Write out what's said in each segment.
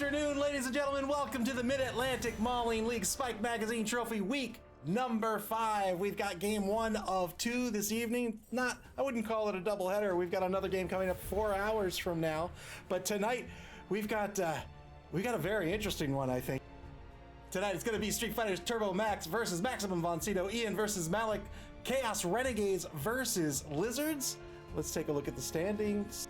afternoon, ladies and gentlemen. Welcome to the Mid-Atlantic Mauling League Spike Magazine Trophy Week number 5. We've got game 1 of 2 this evening. I wouldn't call it a doubleheader. We've got another game coming up 4 hours from now. But tonight, we've got a very interesting one, I think. Tonight, it's going to be Street Fighters Turbo Max versus Maximum Von Sydow, Ian versus Malik, Chaos Renegades versus Lizards. Let's take a look at the standings.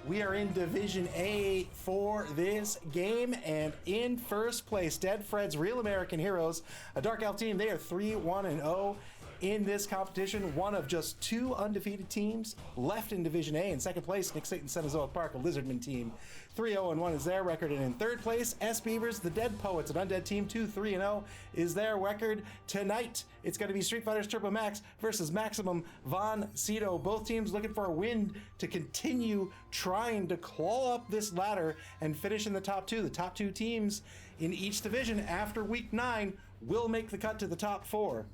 We are in Division A for this game, and in first place, Dead Fred's Real American Heroes, a Dark Elf team. They are 3-1-0 in this competition, one of just 2 undefeated teams left in Division A. In second place, Nick Satan's Cenozoic Park, a Lizardman team. 3-0-1 is their record, and in third place, S. Beavers, the Dead Poets, an undead team. 2-3-0 is their record. Tonight, it's going to be Street Fighters Turbo Max versus Maximum Von Sydow. Both teams looking for a win to continue trying to claw up this ladder and finish in the top 2. The top 2 teams in each division after week 9 will make the cut to the top 4.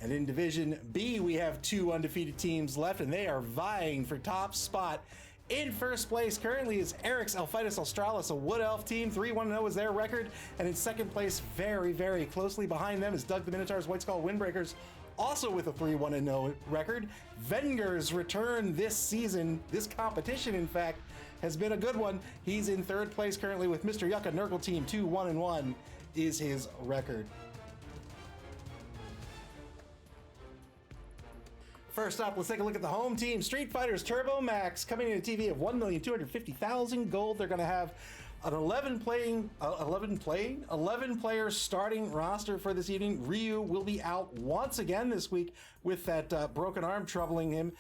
And in Division B, we have 2 undefeated teams left, and they are vying for top spot. In first place currently is Eric's Elphitis Australis, a Wood Elf team. 3-1-0 is their record. And in second place, very, very closely behind them, is Doug the Minotaur's White Skull Windbreakers, also with a 3-1-0 record. Venger's return this season, this competition, in fact, has been a good one. He's in third place currently with Mr. Yucca Nurgle team. 2-1-1 is his record. First up, let's take a look at the home team. Street Fighters Turbo Max coming in a TV of 1,250,000 gold. They're going to have an 11 player starting roster for this evening. Ryu will be out once again this week with that broken arm troubling him.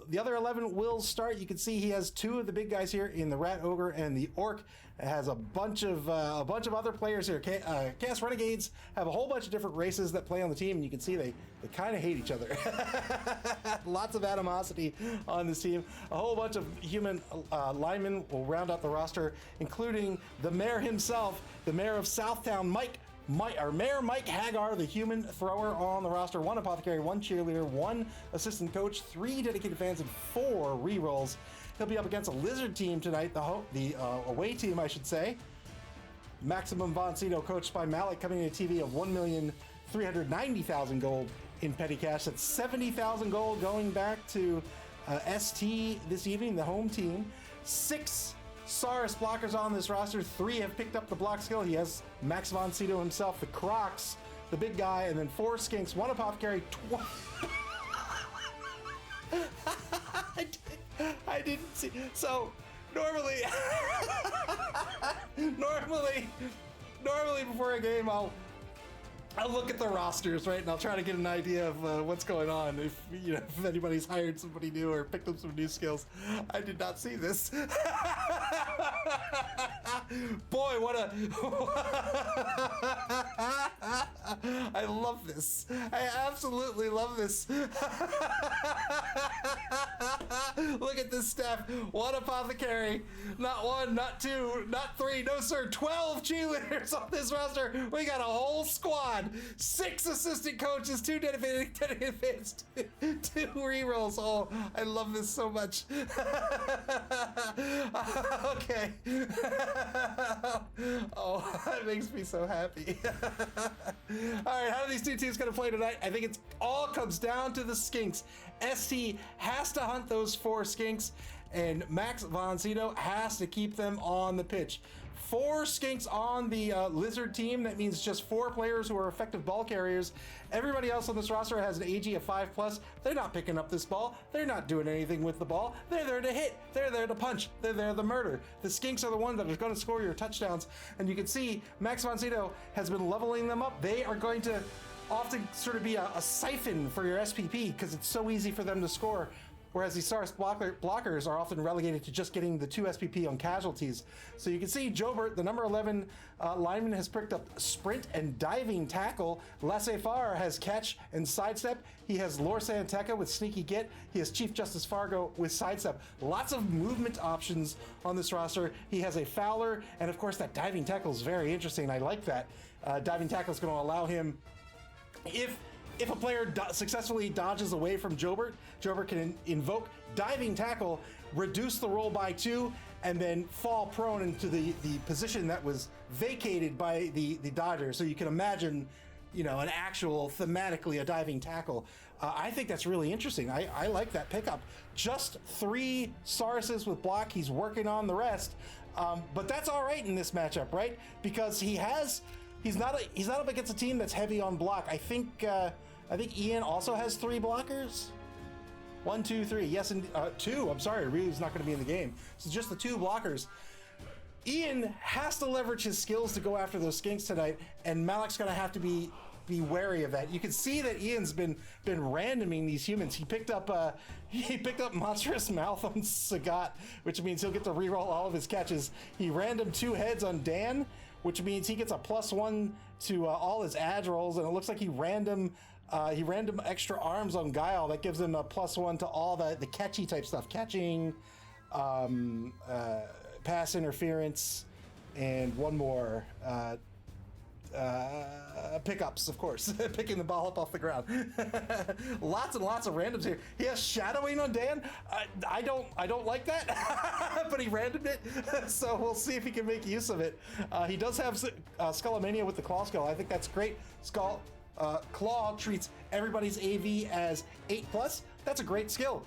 The other 11 will start. You can see he has 2 of the big guys here in the Rat Ogre and the Orc. It has a bunch of other players here. Chaos Renegades have a whole bunch of different races that play on the team, and you can see they kind of hate each other. Lots of animosity on this team. A whole bunch of human linemen will round out the roster, including the mayor himself, the mayor of Southtown, Mayor Mike Hagar, the human thrower on the roster. 1 apothecary, 1 cheerleader, 1 assistant coach, 3 dedicated fans, and 4 rerolls. He'll be up against a Lizard team tonight, the away team, I should say. Maximum Von Sydow, coached by Malik, coming in a TV of 1,390,000 gold in petty cash. That's 70,000 gold going back to ST this evening, the home team. 6 Saurus blockers on this roster. 3 have picked up the block skill. He has Max Von Sydow himself, the Crocs, the big guy, and then 4 skinks, 1 apothecary, I didn't see. So normally before a game, I'll look at the rosters, right, and I'll try to get an idea of what's going on, if anybody's hired somebody new or picked up some new skills. I did not see this. Boy, I love this. I absolutely love this. Look at this staff. 1 apothecary, not 1, not 2, not 3, no sir, 12 cheerleaders on this roster. We got a whole squad. 6 assistant coaches, 2 dedicated fans, 2 rerolls. Oh, I love this so much. Okay. Oh, that makes me so happy. All right, how are these 2 teams going to play tonight? I think it all comes down to the skinks. ST has to hunt those 4 skinks, and Max Von Sydow has to keep them on the pitch. 4 skinks on the Lizard team. That means just 4 players who are effective ball carriers. Everybody else on this roster has an AG of 5+. They're not picking up this ball. They're not doing anything with the ball. They're there to hit. They're there to punch. They're there to murder. The skinks are the ones that are going to score your touchdowns. And you can see Max Von Sydow has been leveling them up. They are going to often sort of be a siphon for your SPP because it's so easy for them to score. Whereas these Saurus blockers are often relegated to just getting the 2 SPP on casualties. So you can see Jobert, the number 11 lineman, has picked up sprint and diving tackle. Laissez-faire has catch and sidestep. He has Lor Santeca with sneaky get. He has Chief Justice Fargo with sidestep. Lots of movement options on this roster. He has a Fowler, and of course that diving tackle is very interesting. I like that. Diving tackle is going to allow him, if If a player successfully dodges away from Jobert, Jobert can invoke diving tackle, reduce the roll by 2, and then fall prone into the position that was vacated by the dodger. So you can imagine, you know, an actual thematically a diving tackle. I think that's really interesting. I like that pickup. Just 3 Sarses with block. He's working on the rest, but that's all right in this matchup, right? Because he's not up against a team that's heavy on block. I think Ian also has 3 blockers. 1, 2, 3. Yes, and 2. I'm sorry, Ryu's not going to be in the game. So just the 2 blockers. Ian has to leverage his skills to go after those skinks tonight, and Malik's going to have to be wary of that. You can see that Ian's been randoming these humans. He picked up Monstrous Mouth on Sagat, which means he'll get to reroll all of his catches. He random 2 heads on Dan, which means he gets a +1 to all his ad rolls, and it looks like he random extra arms on Guile. That gives him a +1 to all the catchy type stuff, catching, pass interference, and one more. Pickups, of course. Picking the ball up off the ground. Lots and lots of randoms here. He has shadowing on Dan. I don't like that, but he randomed it, so we'll see if he can make use of it. He does have Skullomania with the Claw Skull. I think that's great. Claw treats everybody's AV as 8+. That's a great skill.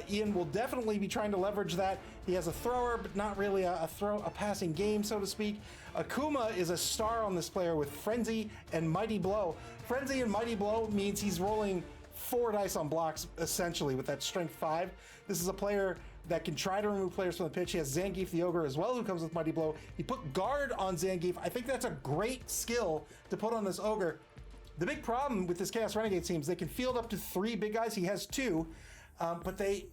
Ian will definitely be trying to leverage that. He has a thrower, but not really a passing game, so to speak. Akuma is a star on this player with Frenzy and Mighty Blow. Frenzy and Mighty Blow means he's rolling 4 dice on blocks, essentially, with that strength 5. This is a player that can try to remove players from the pitch. He has Zangief the Ogre as well, who comes with Mighty Blow. He put guard on Zangief. I think that's a great skill to put on this Ogre. The big problem with this Chaos Renegade team is they can field up to 3 big guys. He has 2. But they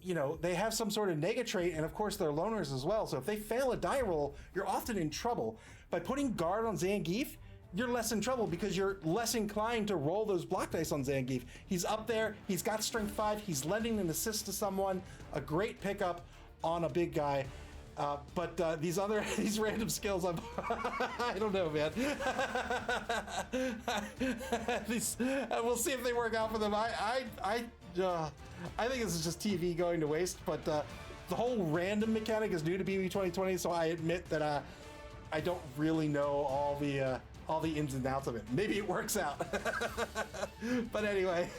have some sort of nega trait, and of course they're loners as well. So if they fail a die roll, you're often in trouble. By putting guard on Zangief, you're less in trouble because you're less inclined to roll those block dice on Zangief. He's up there, he's got strength 5, he's lending an assist to someone, a great pickup on a big guy. But these random skills, I don't know, man. We'll see if they work out for them. I think this is just TV going to waste, but the whole random mechanic is new to BB 2020, so I admit that I don't really know all the ins and outs of it. Maybe it works out. But anyway,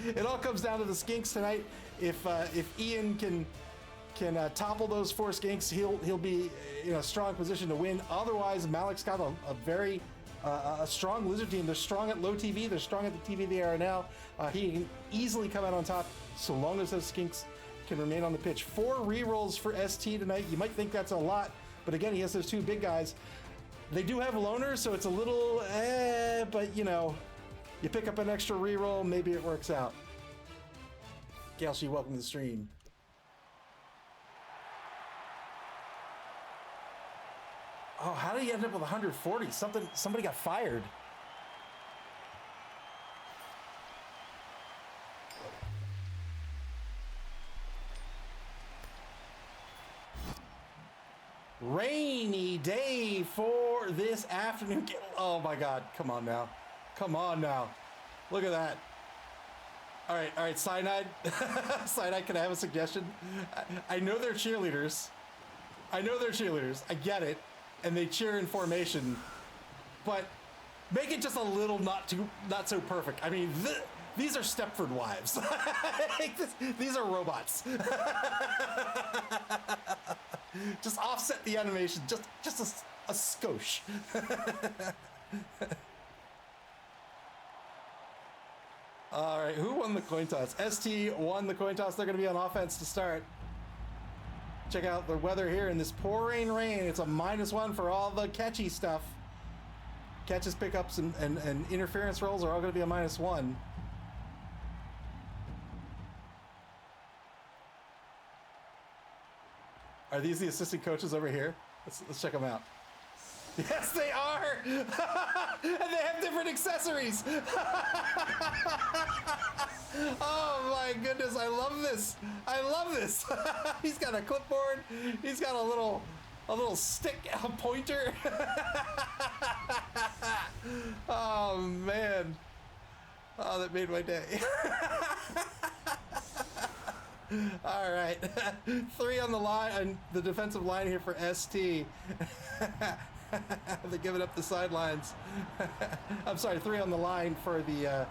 it all comes down to the skinks tonight. If Ian can topple those 4 skinks, he'll be in a strong position to win. Otherwise, Malik's got a very strong Lizard team. They're strong at low TV. They're strong at the TV they are now. He can easily come out on top so long as those skinks can remain on the pitch. 4 rerolls for ST tonight. You might think that's a lot, but again, he has those 2 big guys. They do have loners, so it's a little but you know, you pick up an extra reroll, maybe it works out. Galshi, welcome to the stream. Oh, how did he end up with 140? Somebody got fired. Rainy day for this afternoon. Oh my God, come on now. Come on now. Look at that. All right, Cyanide. Cyanide, can I have a suggestion? I know they're cheerleaders. I get it. And they cheer in formation, but make it just a little not so perfect. I mean, these are Stepford wives. These are robots. Just offset the animation, just a skosh. All right, who won the coin toss? ST won the coin toss. They're going to be on offense to start. Check out the weather here in this pouring rain. It's a -1 for all the catchy stuff. Catches, pickups, and interference rolls are all going to be a -1. Are these the assistant coaches over here? Let's check them out. Yes, they are! And they have different accessories! Oh my goodness, I love this! He's got a clipboard, he's got a little stick, a pointer. Oh man. Oh, that made my day. All right. 3 on the line, and the defensive line here for ST. They're giving up the sidelines. I'm sorry, 3 on the line for the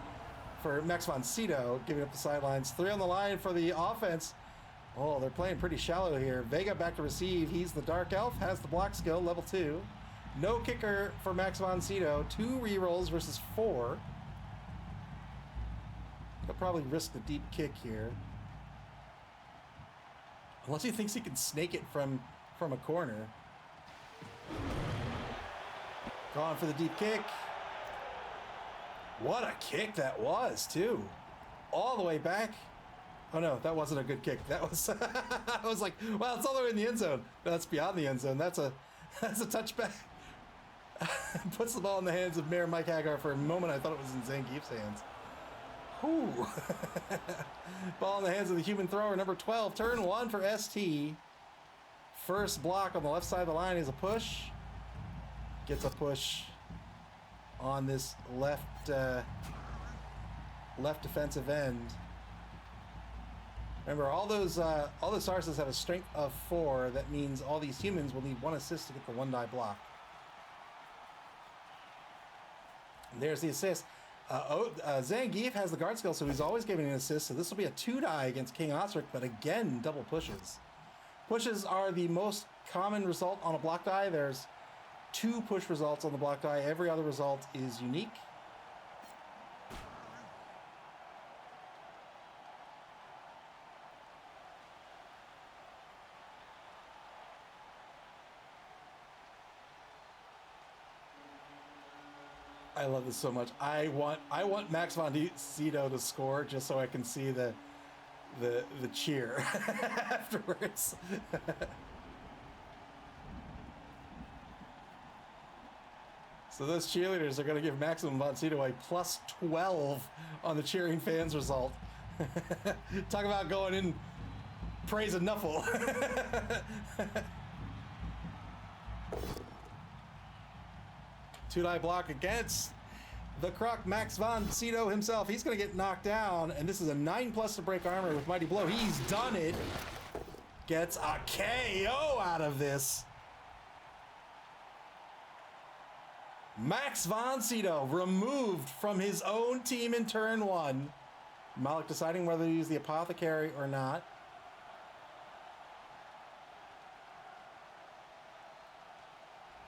for Max von Sydow, giving up the sidelines. 3 on the line for the offense. Oh, they're playing pretty shallow here. Vega back to receive. He's the Dark Elf, has the block skill, level 2. No kicker for Max von Sydow. 2 rerolls versus 4. He'll probably risk the deep kick here. Unless he thinks he can snake it from a corner. Going for the deep kick. What a kick that was, too. All the way back. Oh no, that wasn't a good kick. That was I was like, well, it's all the way in the end zone. No, that's beyond the end zone. That's a touchback. Puts the ball in the hands of Mayor Mike Hagar. For a moment I thought it was in Zangief's hands. Whew. Ball in the hands of the human thrower, number 12. Turn 1 for ST. First block on the left side of the line is a push. Gets a push on this left defensive end. Remember, all those Sarses have a strength of 4. That means all these humans will need 1 assist to get the 1-die block. And there's the assist. Zangief has the guard skill, so he's always giving an assist. So this will be a 2-die against King Osric, but again, double pushes. Pushes are the most common result on a block die. There's 2 push results on the block die. Every other result is unique. I love this so much. I want Max von Sydow to score just so I can see the cheer afterwards. So those cheerleaders are going to give Maximum von Sydow a plus 12 on the cheering fans result. Talk about going in praise and Nuffle. Two-die block against the Croc, Max von Sydow himself. He's going to get knocked down, and this is a 9+ to break armor with Mighty Blow. He's done it. Gets a KO out of this. Max von Sydow removed from his own team in turn 1. Malik deciding whether to use the Apothecary or not.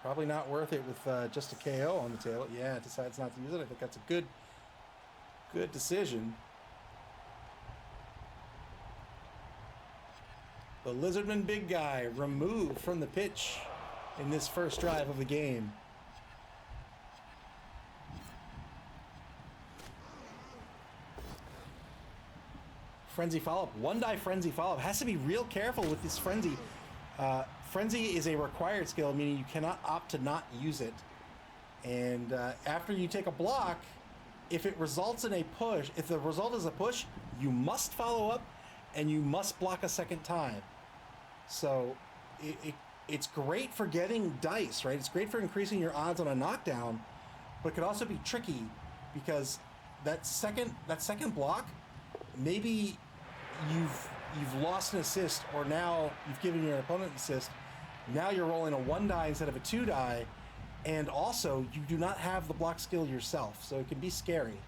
Probably not worth it with just a KO on the table. Yeah, decides not to use it. I think that's a good decision. The Lizardman big guy removed from the pitch in this first drive of the game. Frenzy follow-up. 1-die frenzy follow-up. Has to be real careful with this frenzy. Frenzy is a required skill, meaning you cannot opt to not use it. And after you take a block, if it results in a push, if the result is a push, you must follow up and you must block a second time. So it's great for getting dice, right? It's great for increasing your odds on a knockdown, but it could also be tricky because that second block, maybe you've lost an assist, or now you've given your opponent an assist. Now you're rolling a 1-die instead of a 2-die, and also you do not have the block skill yourself, so it can be scary.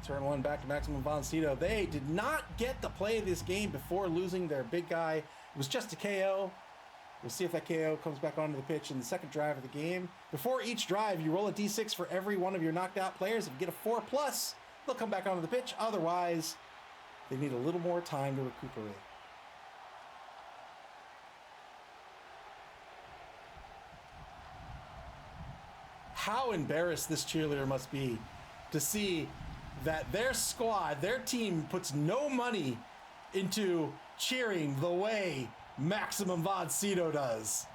Turn 1 back to Maximum von Sydow. They did not get to play this game before losing their big guy. It was just a KO. We'll see if that KO comes back onto the pitch in the second drive of the game. Before each drive, you roll a d6 for every one of your knocked out players. If you get a 4+, they'll come back onto the pitch. Otherwise, they need a little more time to recuperate. How embarrassed this cheerleader must be to see that their squad, their team, puts no money into cheering the way Maximum von Sydow does.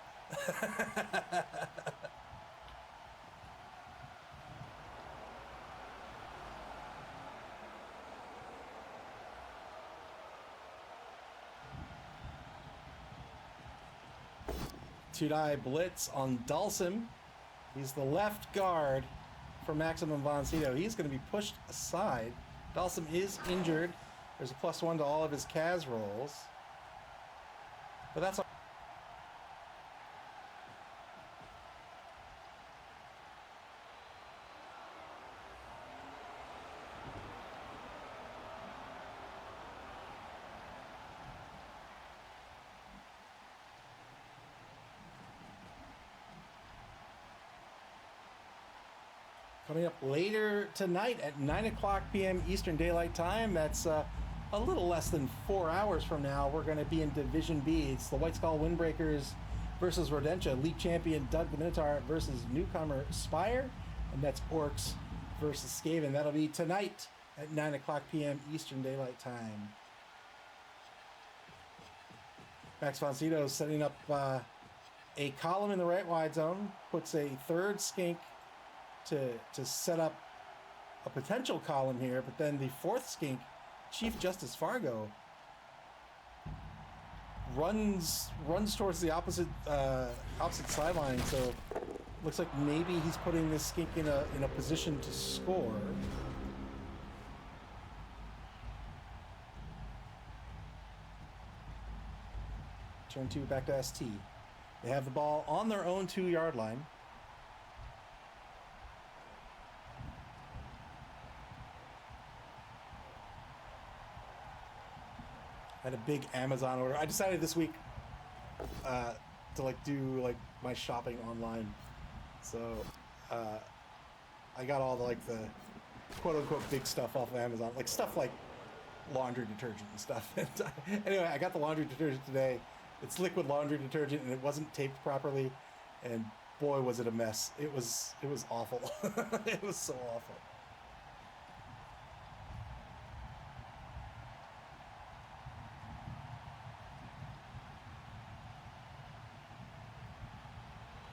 Two-die blitz on Dulcim. He's the left guard. for Maximum Von Sydow. He's going to be pushed aside. Dalsum is injured. There's a +1 to all of his Kaz rolls. But that's all. Coming up later tonight at 9 o'clock p.m. Eastern Daylight Time. That's a little less than 4 hours from now. We're going to be in Division B. It's the White Skull Windbreakers versus Rodentia. League champion Doug the Minotaur versus newcomer Spire. And that's Orcs versus Skaven. That'll be tonight at 9 o'clock p.m. Eastern Daylight Time. Max Von Sydow setting up a column in the right wide zone. Puts a third skink to set up a potential column here, but then the fourth skink, Chief Justice Fargo, runs towards the opposite sideline. So looks like maybe he's putting this skink in a position to score. Turn 2 back to ST. They have the ball on their own 2-yard line. Had a big Amazon order. I decided this week to do my shopping online. So I got all the quote unquote big stuff off of Amazon, like stuff like laundry detergent and stuff. And anyway, I got the laundry detergent today. It's liquid laundry detergent and it wasn't taped properly, and boy was it a mess. It was awful. It was so awful.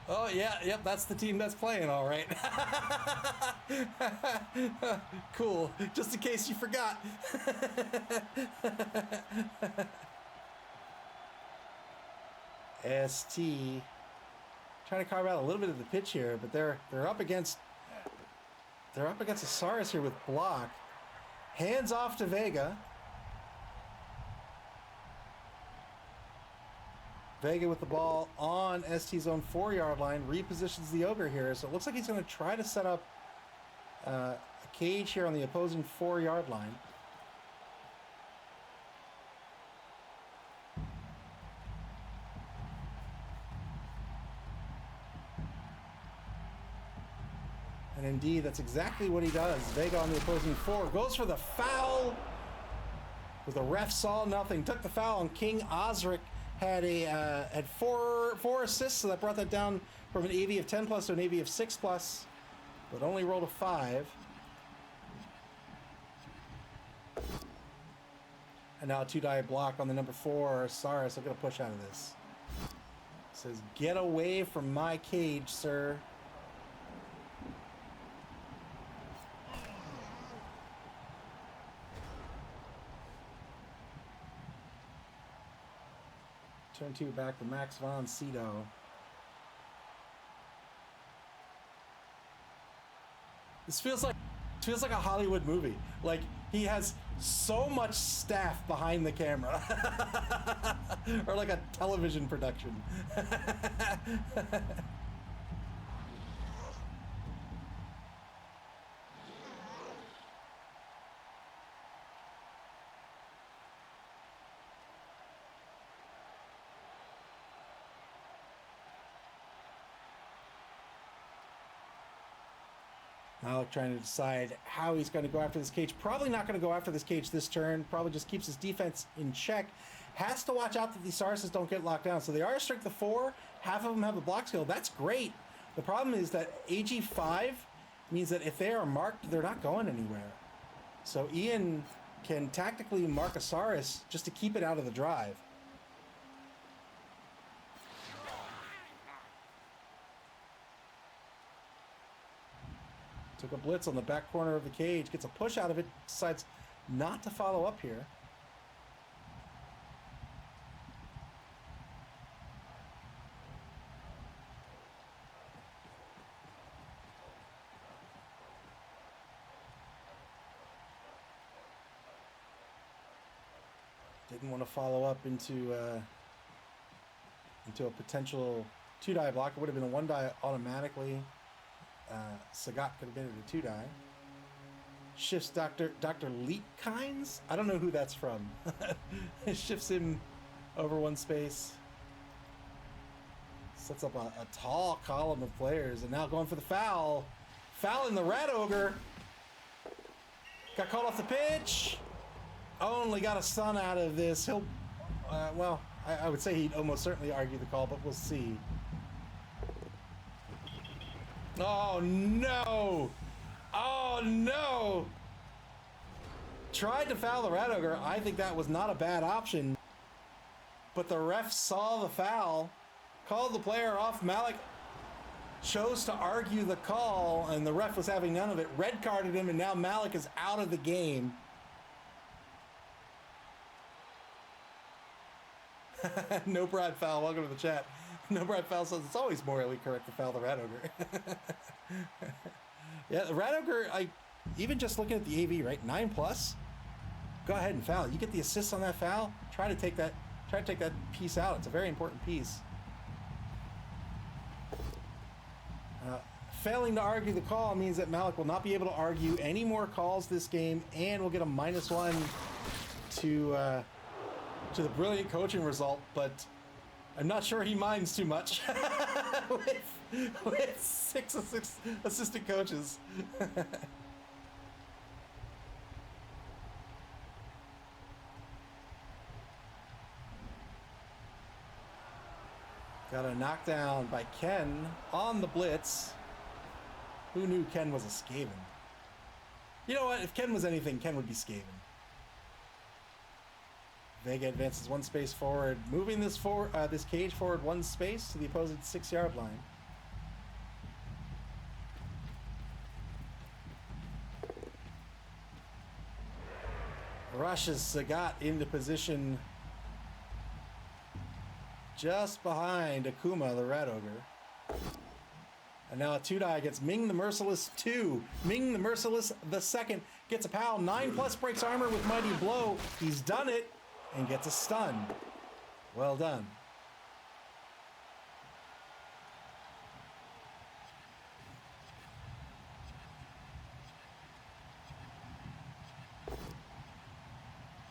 Oh, yeah, yep, that's the team that's playing, all right. Cool, just in case you forgot. ST trying to carve out a little bit of the pitch here, but they're up against Asaris here with block. Hands off to Vega. Vega with the ball on ST's own 4-yard line, repositions the Ogre here. So it looks like he's going to try to set up a cage here on the opposing 4-yard line. And indeed, that's exactly what he does. Vega on the opposing 4 goes for the foul. But the ref saw nothing, took the foul on King Osric. Had four assists, so that brought that down from an AV of 10 plus to an AV of 6 plus, but only rolled a 5. And now a 2-die block on the number 4, Saris. I'm gonna push out of this. Says, "Get away from my cage, sir." Turn 2 back to Max Von Sydow. This feels like a Hollywood movie. Like, he has so much staff behind the camera. Or like a television production. Now trying to decide how he's going to go after this cage. Probably not going to go after this cage this turn. Probably just keeps his defense in check. Has to watch out that these Sarses don't get locked down. So they are strength of 4. Half of them have a block skill. That's great. The problem is that AG5 means that if they are marked, they're not going anywhere. So Ian can tactically mark a Saris just to keep it out of the drive. Took a blitz on the back corner of the cage, gets a push out of it, decides not to follow up here. Didn't want to follow up into a potential 2-die block. It would have been a 1-die automatically. Sagat could have been a 2-die. Shifts Dr. Leatkines? I don't know who that's from. Shifts him over one space. Sets up a tall column of players, and now going for the foul. Fouling the Rat Ogre. Got called off the pitch. Only got a stun out of this. He'll, well, I would say he'd almost certainly argue the call, but we'll see. Oh no! Oh no! Tried to foul the Rat Ogre. I think that was not a bad option. But the ref saw the foul, called the player off. Malik chose to argue the call, and the ref was having none of it. Red carded him, and now Malik is out of the game. No Brad Foul, welcome to the chat. No Brad Foul says it's always morally correct to foul the Rat Ogre. Yeah, the Rat Ogre, even just looking at the AV, right? 9+. Go ahead and foul. You get the assist on that foul. Try to take that piece out. It's a very important piece. Failing to argue the call means that Malik will not be able to argue any more calls this game, and will get a -1 to the brilliant coaching result, but I'm not sure he minds too much with six assistant coaches. Got a knockdown by Ken on the blitz. Who knew Ken was a Skaven? You know what? If Ken was anything, Ken would be Skaven. Vega advances one space forward, moving this cage forward one space to the opposing 6-yard line. Rushes Sagat into position just behind Akuma, the Rat Ogre. And now a 2-die against Ming the Merciless 2. Ming the Merciless the second gets a pal. 9+ breaks armor with Mighty Blow. He's done it and gets a stun. Well done.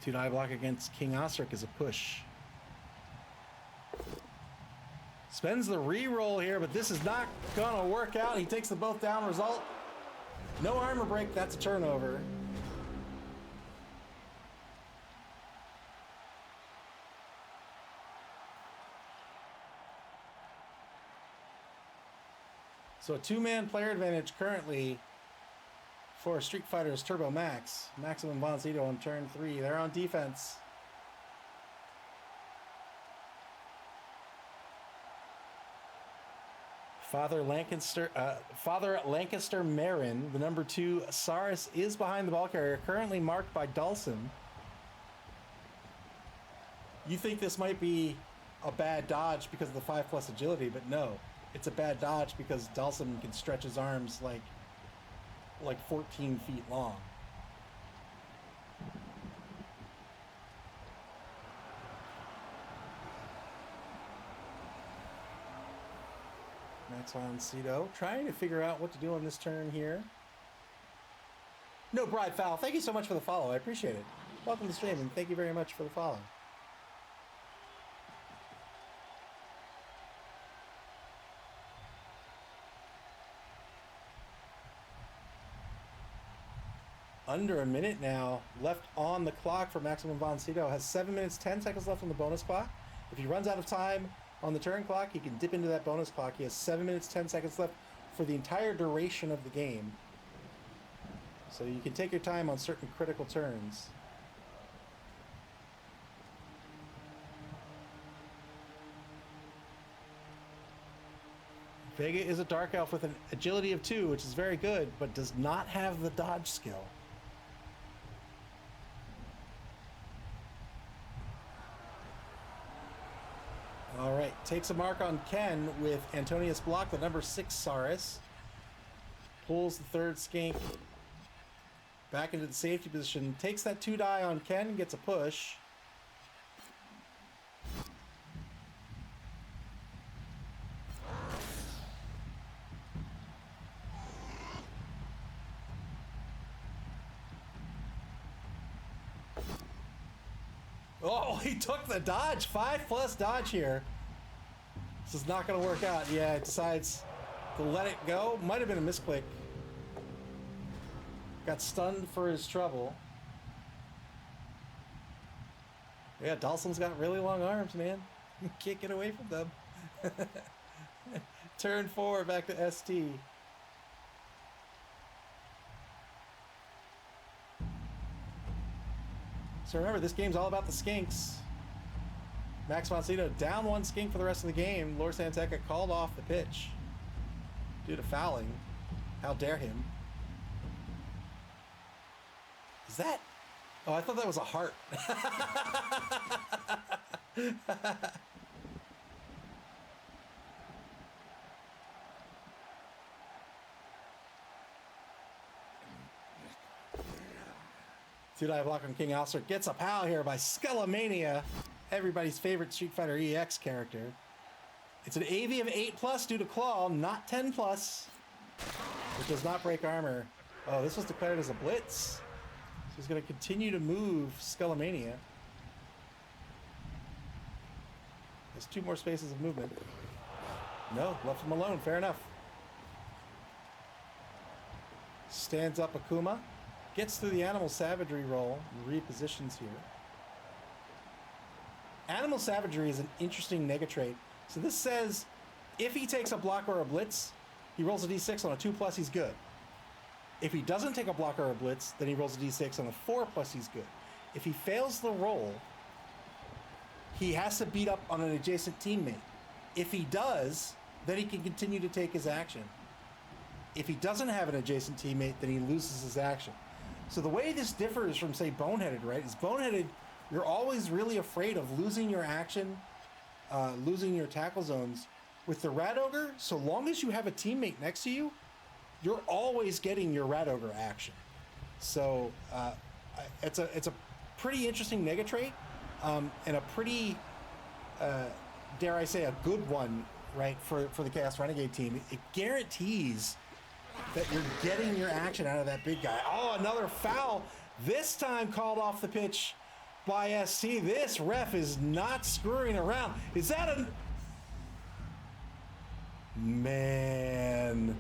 Two-die block against King Osric is a push. Spends the re-roll here, but this is not gonna work out. He takes the both down result. No armor break, that's a turnover. So a 2-man player advantage currently for Street Fighter's Turbo Max. Maximum Von Sydow on turn 3. They're on defense. Father Lancaster Marin, the number 2 Saris, is behind the ball carrier, currently marked by Dulcim. You think this might be a bad dodge because of the 5+ agility, but no. It's a bad dodge because Dulcim can stretch his arms like 14 feet long. Max on Sydow, trying to figure out what to do on this turn here. No Bride Foul, thank you so much for the follow. I appreciate it. Welcome to the stream, and thank you very much for the follow. Under a minute now left on the clock for Maximum Von Sydow. Has 7 minutes, 10 seconds left on the bonus clock. If he runs out of time on the turn clock, he can dip into that bonus clock. He has 7 minutes, 10 seconds left for the entire duration of the game. So you can take your time on certain critical turns. Vega is a Dark Elf with an agility of 2, which is very good, but does not have the dodge skill. All right, takes a mark on Ken with Antonius Block, the number 6 Saris. Pulls the 3rd Skink back into the safety position. Takes that 2-die on Ken, gets a push. Oh, he took the dodge. 5+ dodge here. This is not going to work out. Yeah, it decides to let it go. Might have been a misclick. Got stunned for his trouble. Yeah, Dawson's got really long arms, man. You can't get away from them. Turn 4 back to ST. So remember, this game's all about the skinks. Max von Sydow down 1 skink for the rest of the game. Lord Santeca called off the pitch due to fouling. How dare him? Is that? Oh, I thought that was a heart. Two-die block on King Oscar gets a pal here by Skullomania, everybody's favorite Street Fighter EX character. It's an AV of 8+ due to Claw, not 10+, which does not break armor. Oh, this was declared as a blitz. So he's going to continue to move Skullomania. There's 2 more spaces of movement. No, left him alone. Fair enough. Stands up Akuma. Gets through the Animal Savagery roll and repositions here. Animal Savagery is an interesting nega trait. So this says if he takes a block or a blitz, he rolls a d6 on a 2+, he's good. If he doesn't take a block or a blitz, then he rolls a d6 on a 4+, he's good. If he fails the roll, he has to beat up on an adjacent teammate. If he does, then he can continue to take his action. If he doesn't have an adjacent teammate, then he loses his action. So the way this differs from, say, Boneheaded, right, is Boneheaded, you're always really afraid of losing your action, losing your tackle zones. With the Rat Ogre, so long as you have a teammate next to you, you're always getting your Rat Ogre action. So it's a pretty interesting nega trait, and a pretty, dare I say, a good one, right, for the Chaos Renegade team. It guarantees that you're getting your action out of that big guy. Oh, another foul. This time called off the pitch by ST. This ref is not screwing around. Is that a... Man.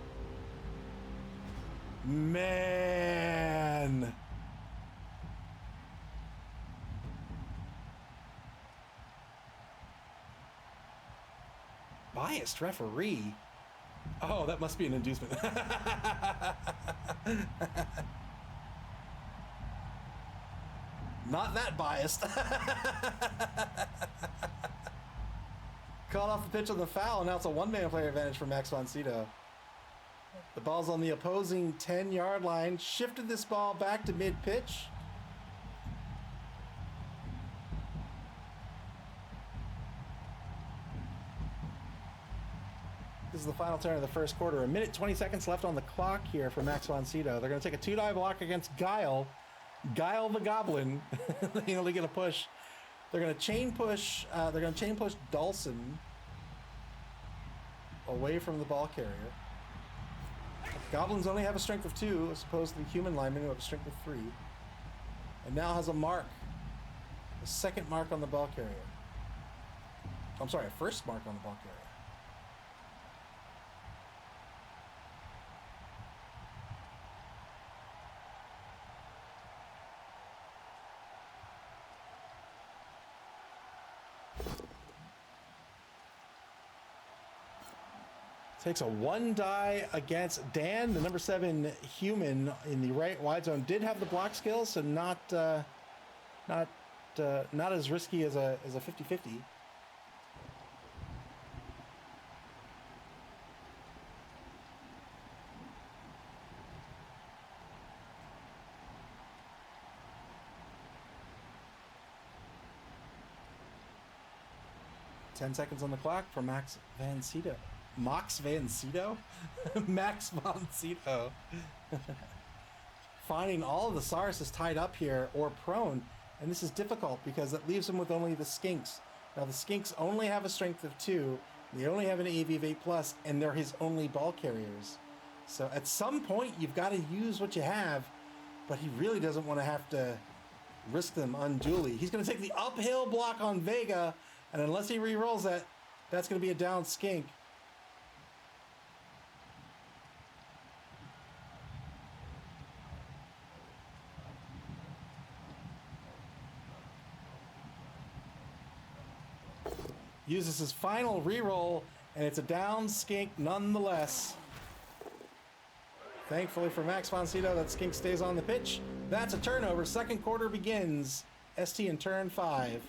Biased referee. Oh, that must be an inducement. Not that biased. Caught off the pitch on the foul, and now it's a one-man player advantage for Max von Sydow. The ball's on the opposing 10-yard line. Shifted this ball back to mid-pitch. This is the final turn of the first quarter. 1 minute, 20 seconds left on the clock here for Max von Sydow. They're going to take a 2-die block against Guile. Guile the Goblin. They only get a push. They're going to chain push. They're going to chain push Dawson away from the ball carrier. Goblins only have a strength of 2, as opposed to the human linemen who have a strength of 3. And now has a mark. A second mark on the ball carrier. I'm sorry, a first mark on the ball carrier. Takes a 1-die against Dan, the number 7 human in the right wide zone. Did have the block skills, so not as risky as a 50-50. Ten seconds on the clock for Max von Sydow. Max von Sydow? Max von Sydow. Finding all of the Saurus tied up here or prone, and this is difficult because it leaves him with only the Skinks. Now the Skinks only have a strength of 2, they only have an AV of 8+, and they're his only ball carriers. So at some point you've got to use what you have, but he really doesn't want to have to risk them unduly. He's going to take the uphill block on Vega, and unless he re-rolls that, that's going to be a down skink. Uses his final re-roll, and it's a down skink nonetheless. Thankfully for Max von Sydow, that skink stays on the pitch. That's a turnover. Second quarter begins. ST in turn 5.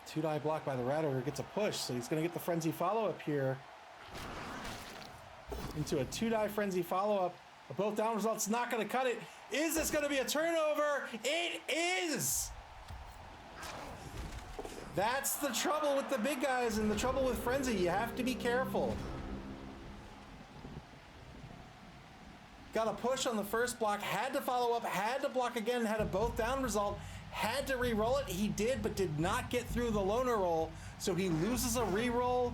Two-die block by the Ratter gets a push, so he's going to get the Frenzy follow-up here. Into a two-die Frenzy follow-up. Both down results not going to cut it. Is this going to be a turnover? It is! That's the trouble with the big guys and the trouble with Frenzy. You have to be careful. Got a push on the first block, had to follow up, had to block again, had a both down result, had to re-roll it. He did, but did not get through the loner roll. So he loses a re-roll,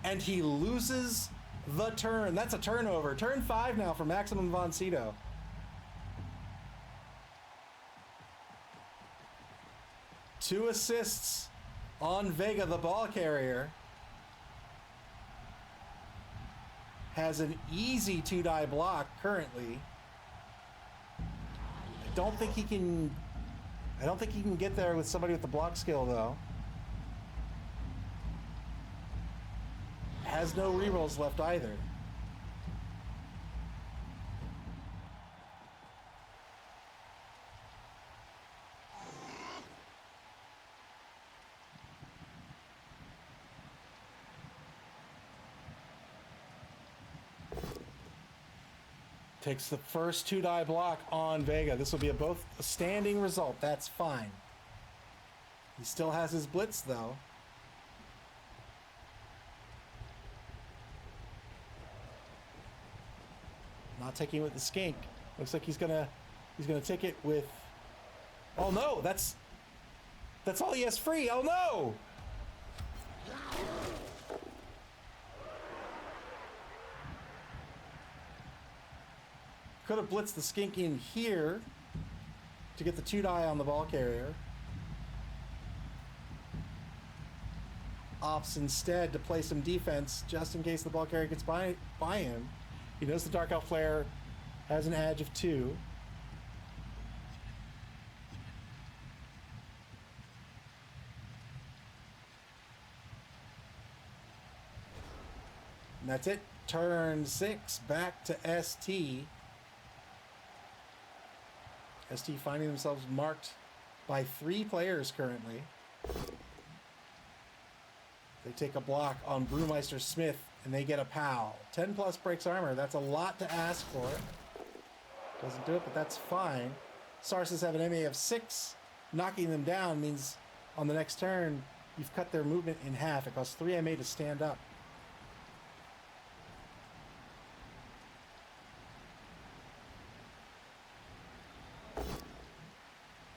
and he loses the turn. That's a turnover. Turn 5 now for Maximum von Sydow. Two assists on Vega, the ball carrier. Has an easy two-die block currently. I don't think he can get there with somebody with the block skill though. Has no rerolls left either. Takes the first two-die block on Vega. This will be a standing result. That's fine. He still has his blitz though. Not taking it with the skink. Looks like he's gonna take it with. Oh no, that's all he has free. Oh no! Could have blitzed the skink in here to get the two-die on the ball carrier. Opts instead to play some defense just in case the ball carrier gets by him. He knows the Dark Elf player has an edge of 2. And that's it. Turn 6 back to ST. ST finding themselves marked by 3 players currently. They take a block on Brewmeister Smith and they get a POW. 10 plus breaks armor. That's a lot to ask for. Doesn't do it, but that's fine. Sarces have an MA of 6. Knocking them down means on the next turn, you've cut their movement in half. It costs 3 MA to stand up.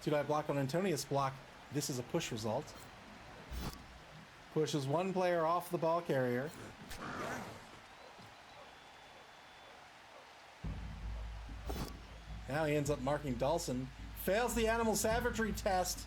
Two-die block on Antonius block. This is a push result. Pushes one player off the ball carrier. Now he ends up marking Dawson. Fails the animal savagery test.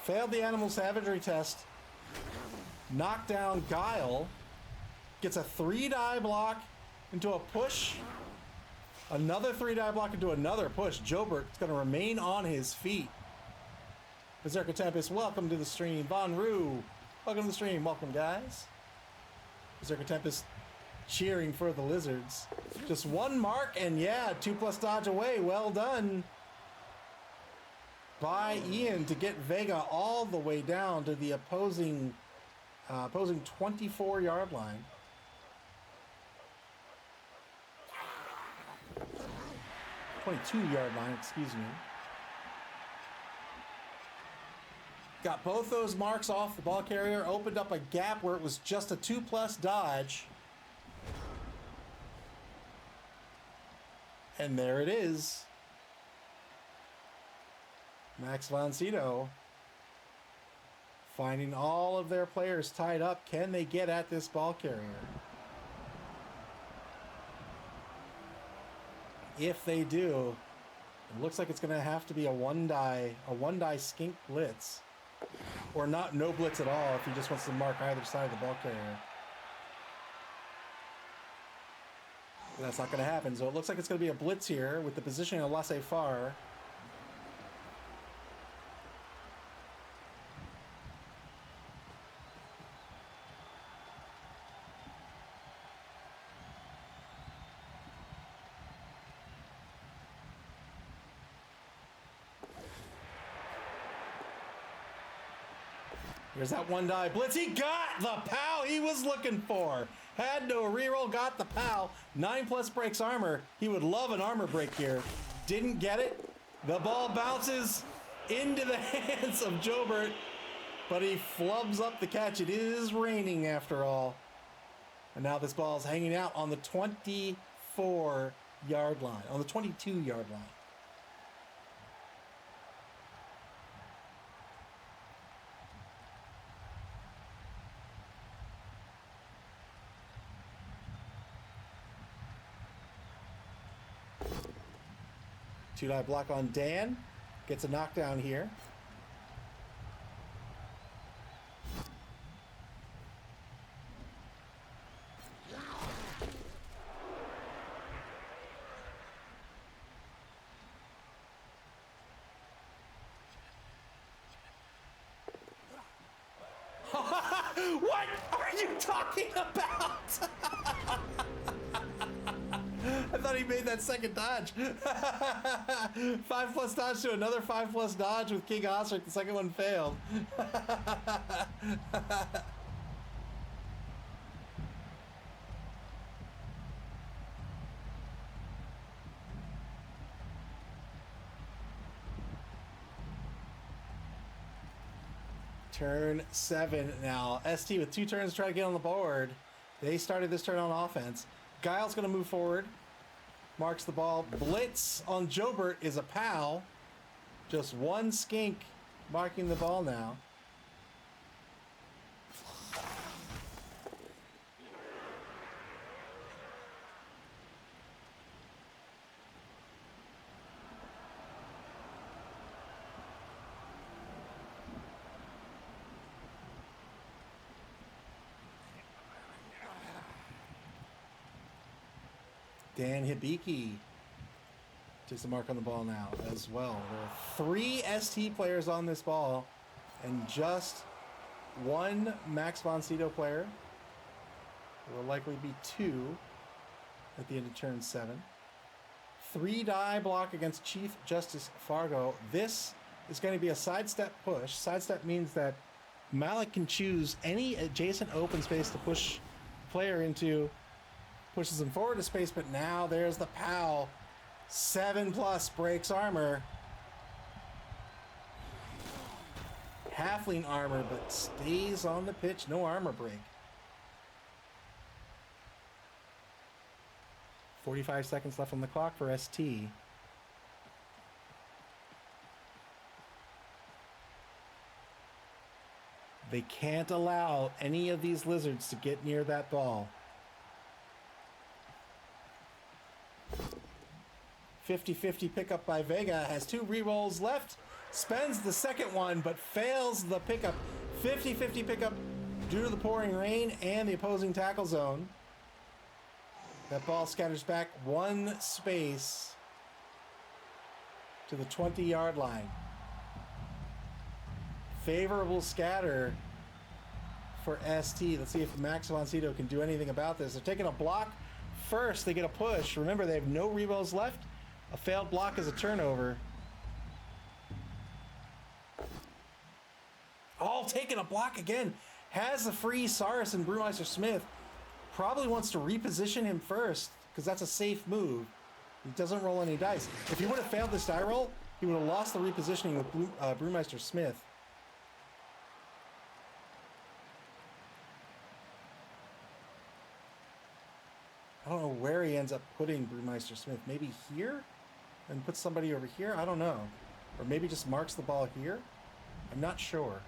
Failed the animal savagery test. Knocked down Guile. Gets a 3-die block into a push. Another 3-die block into another push. Jobert's going to remain on his feet. Berserker Tempest, welcome to the stream. Von Roo, welcome to the stream. Welcome, guys. Berserker Tempest cheering for the Lizards. Just one mark, and yeah, 2+ dodge away. Well done by Ian to get Vega all the way down to the opposing 24-yard line. '22-yard line, excuse me. Got both those marks off the ball carrier, opened up a gap where it was just a 2+ dodge. And there it is. Max von Sydow finding all of their players tied up. Can they get at this ball carrier? If they do, it looks like it's going to have to be a one die skink blitz, or no blitz at all if he just wants to mark either side of the ball carrier. But that's not going to happen. So it looks like it's going to be a blitz here with the positioning of laissez-faire. Here's that one die blitz. He got the POW he was looking for. Had no reroll, got the POW. 9+ breaks armor. He would love an armor break here. Didn't get it. The ball bounces into the hands of Jobert, but he flubs up the catch. It is raining after all. And now this ball is hanging out on the 24-yard line, on the 22-yard line. Two-die block on Dan. Gets a knockdown here. What are you talking about? I thought he made that second dodge. 5+ dodge to another 5+ dodge with King Osric. The second one failed. Turn 7 now. ST with 2 turns to try to get on the board. They started this turn on offense. Guile's going to move forward. Marks the ball. Blitz on Jobert is a POW. Just one skink marking the ball now. Dan Hibiki takes the mark on the ball now as well. There are 3 ST players on this ball and just 1 Max von Sydow player. There will likely be 2 at the end of turn 7. 3 die block against Chief Justice Fargo. This is going to be a sidestep push. Sidestep means that Malik can choose any adjacent open space to push player into. Pushes him forward to space, but now there's the POW. 7+ breaks armor. Halfling armor, but stays on the pitch. No armor break. 45 seconds left on the clock for ST. They can't allow any of these lizards to get near that ball. 50-50 pickup by Vega, has 2 rerolls left, spends the second one, but fails the pickup. 50-50 pickup due to the pouring rain and the opposing tackle zone. That ball scatters back 1 space to the 20-yard line. Favorable scatter for ST. Let's see if Max von Sydow can do anything about this. They're taking a block first. They get a push. Remember, they have no rerolls left. A failed block is a turnover. Oh, taking a block again. Has the free Saris and Brewmeister Smith. Probably wants to reposition him first because that's a safe move. He doesn't roll any dice. If he would have failed this die roll, he would have lost the repositioning with Brewmeister Smith. I don't know where he ends up putting Brewmeister Smith. Maybe here? And puts somebody over here? I don't know. Or maybe just marks the ball here? I'm not sure.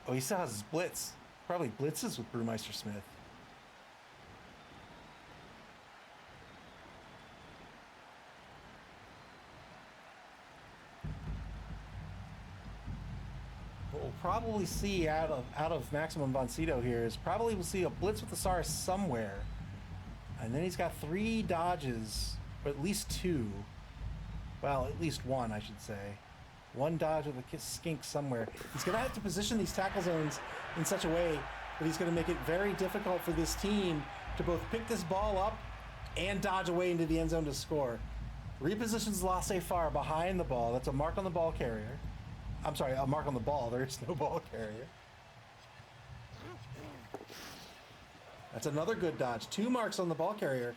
Oh, he still has his blitz. Probably blitzes with Brewmeister Smith. What we'll probably see out of Maximum von Sydow here is probably we'll see a blitz with the SAR somewhere. And then he's got 3 dodges, or at least 2. Well, at least 1, I should say. 1 dodge with a skink somewhere. He's going to have to position these tackle zones in such a way that he's going to make it very difficult for this team to both pick this ball up and dodge away into the end zone to score. Repositions laissez-faire behind the ball. That's a mark on the ball carrier. I'm sorry, a mark on the ball. There is no ball carrier. That's another good dodge. 2 marks on the ball carrier.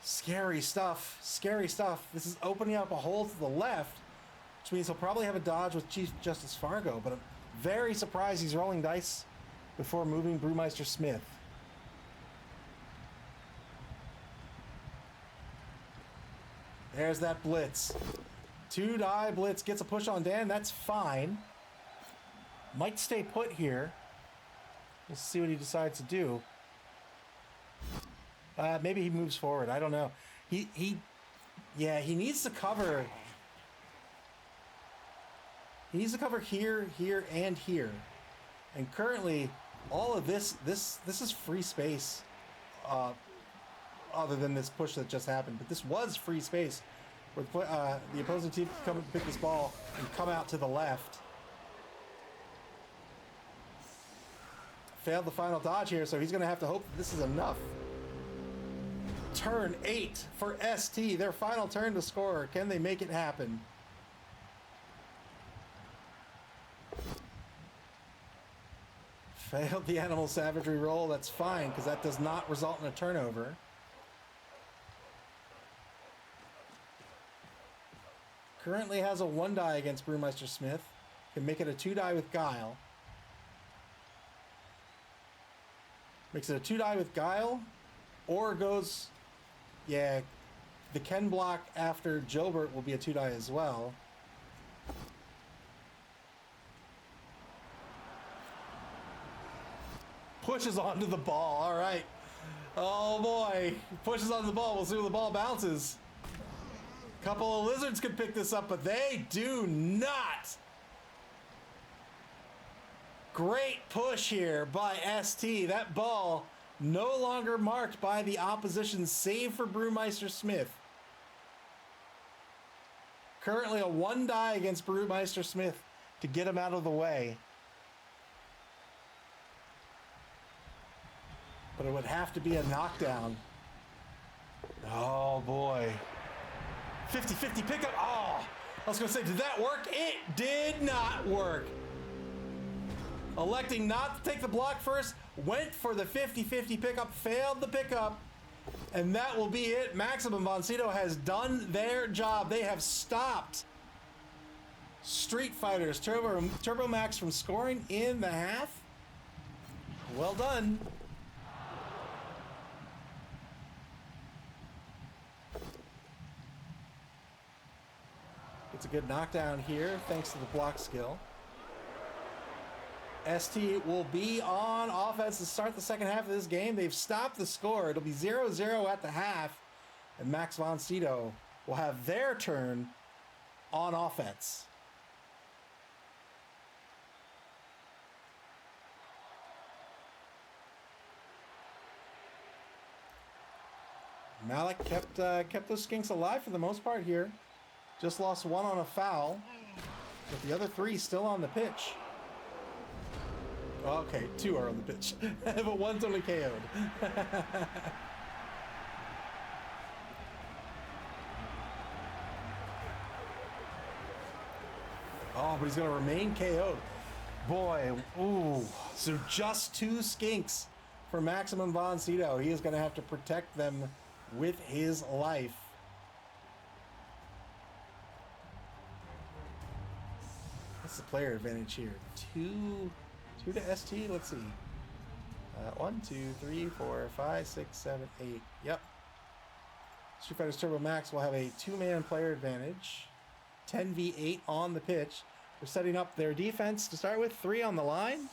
Scary stuff. Scary stuff. This is opening up a hole to the left, which means he'll probably have a dodge with Chief Justice Fargo, but I'm very surprised he's rolling dice before moving Brewmeister Smith. There's that blitz. 2-die blitz gets a push on Dan. That's fine. Might stay put here. We'll see what he decides to do. Maybe he moves forward. I don't know. He needs to cover. He needs to cover here, here, and here. And currently, all of this is free space, other than this push that just happened. But this was free space, where the opposing team can come and pick this ball and come out to the left. Failed the final dodge here, so he's going to have to hope that this is enough. Turn 8 for ST, their final turn to score. Can they make it happen? Failed the animal savagery roll. That's fine, because that does not result in a turnover. Currently has a 1-die against Brewmeister Smith. Can make it a 2-die with Guile. Makes it a 2-die with Guile. Or goes... Yeah, the Ken block after Gilbert will be a 2-die as well. Pushes onto the ball. All right. Oh boy. Pushes onto the ball. We'll see where the ball bounces. Couple of lizards could pick this up, but they do not. Great push here by ST. That ball no longer marked by the opposition, save for Brewmeister Smith. Currently a 1-die against Brewmeister Smith to get him out of the way. But it would have to be a knockdown. Oh boy. 50-50 pickup. Oh, I was going to say, did that work? It did not work. Electing not to take the block first, went for the 50-50 pickup, failed the pickup, and that will be it. Maximum von Sydow has done their job. They have stopped Street Fighters Turbo Max from scoring in the half. Well done. It's a good knockdown here, thanks to the block skill. ST will be on offense to start the second half of this game. They've stopped the score. It'll be 0-0 at the half, and Max von Sydow will have their turn on offense. Malik kept those skinks alive for the most part here. Just lost 1 on a foul, but the other 3 still on the pitch. Okay, 2 are on the pitch, but 1's only KO'd. Oh, but he's going to remain KO'd. Boy, ooh. So just 2 skinks for Maximum von Sydow. He is going to have to protect them with his life. What's the player advantage here? Two to ST. Let's see. 1, 2, 3, 4, 5, 6, 7, 8. Yep. Street Fighter's Turbo Max will have a 2-man player advantage. 10v8 on the pitch. They're setting up their defense to start with. 3 on the line.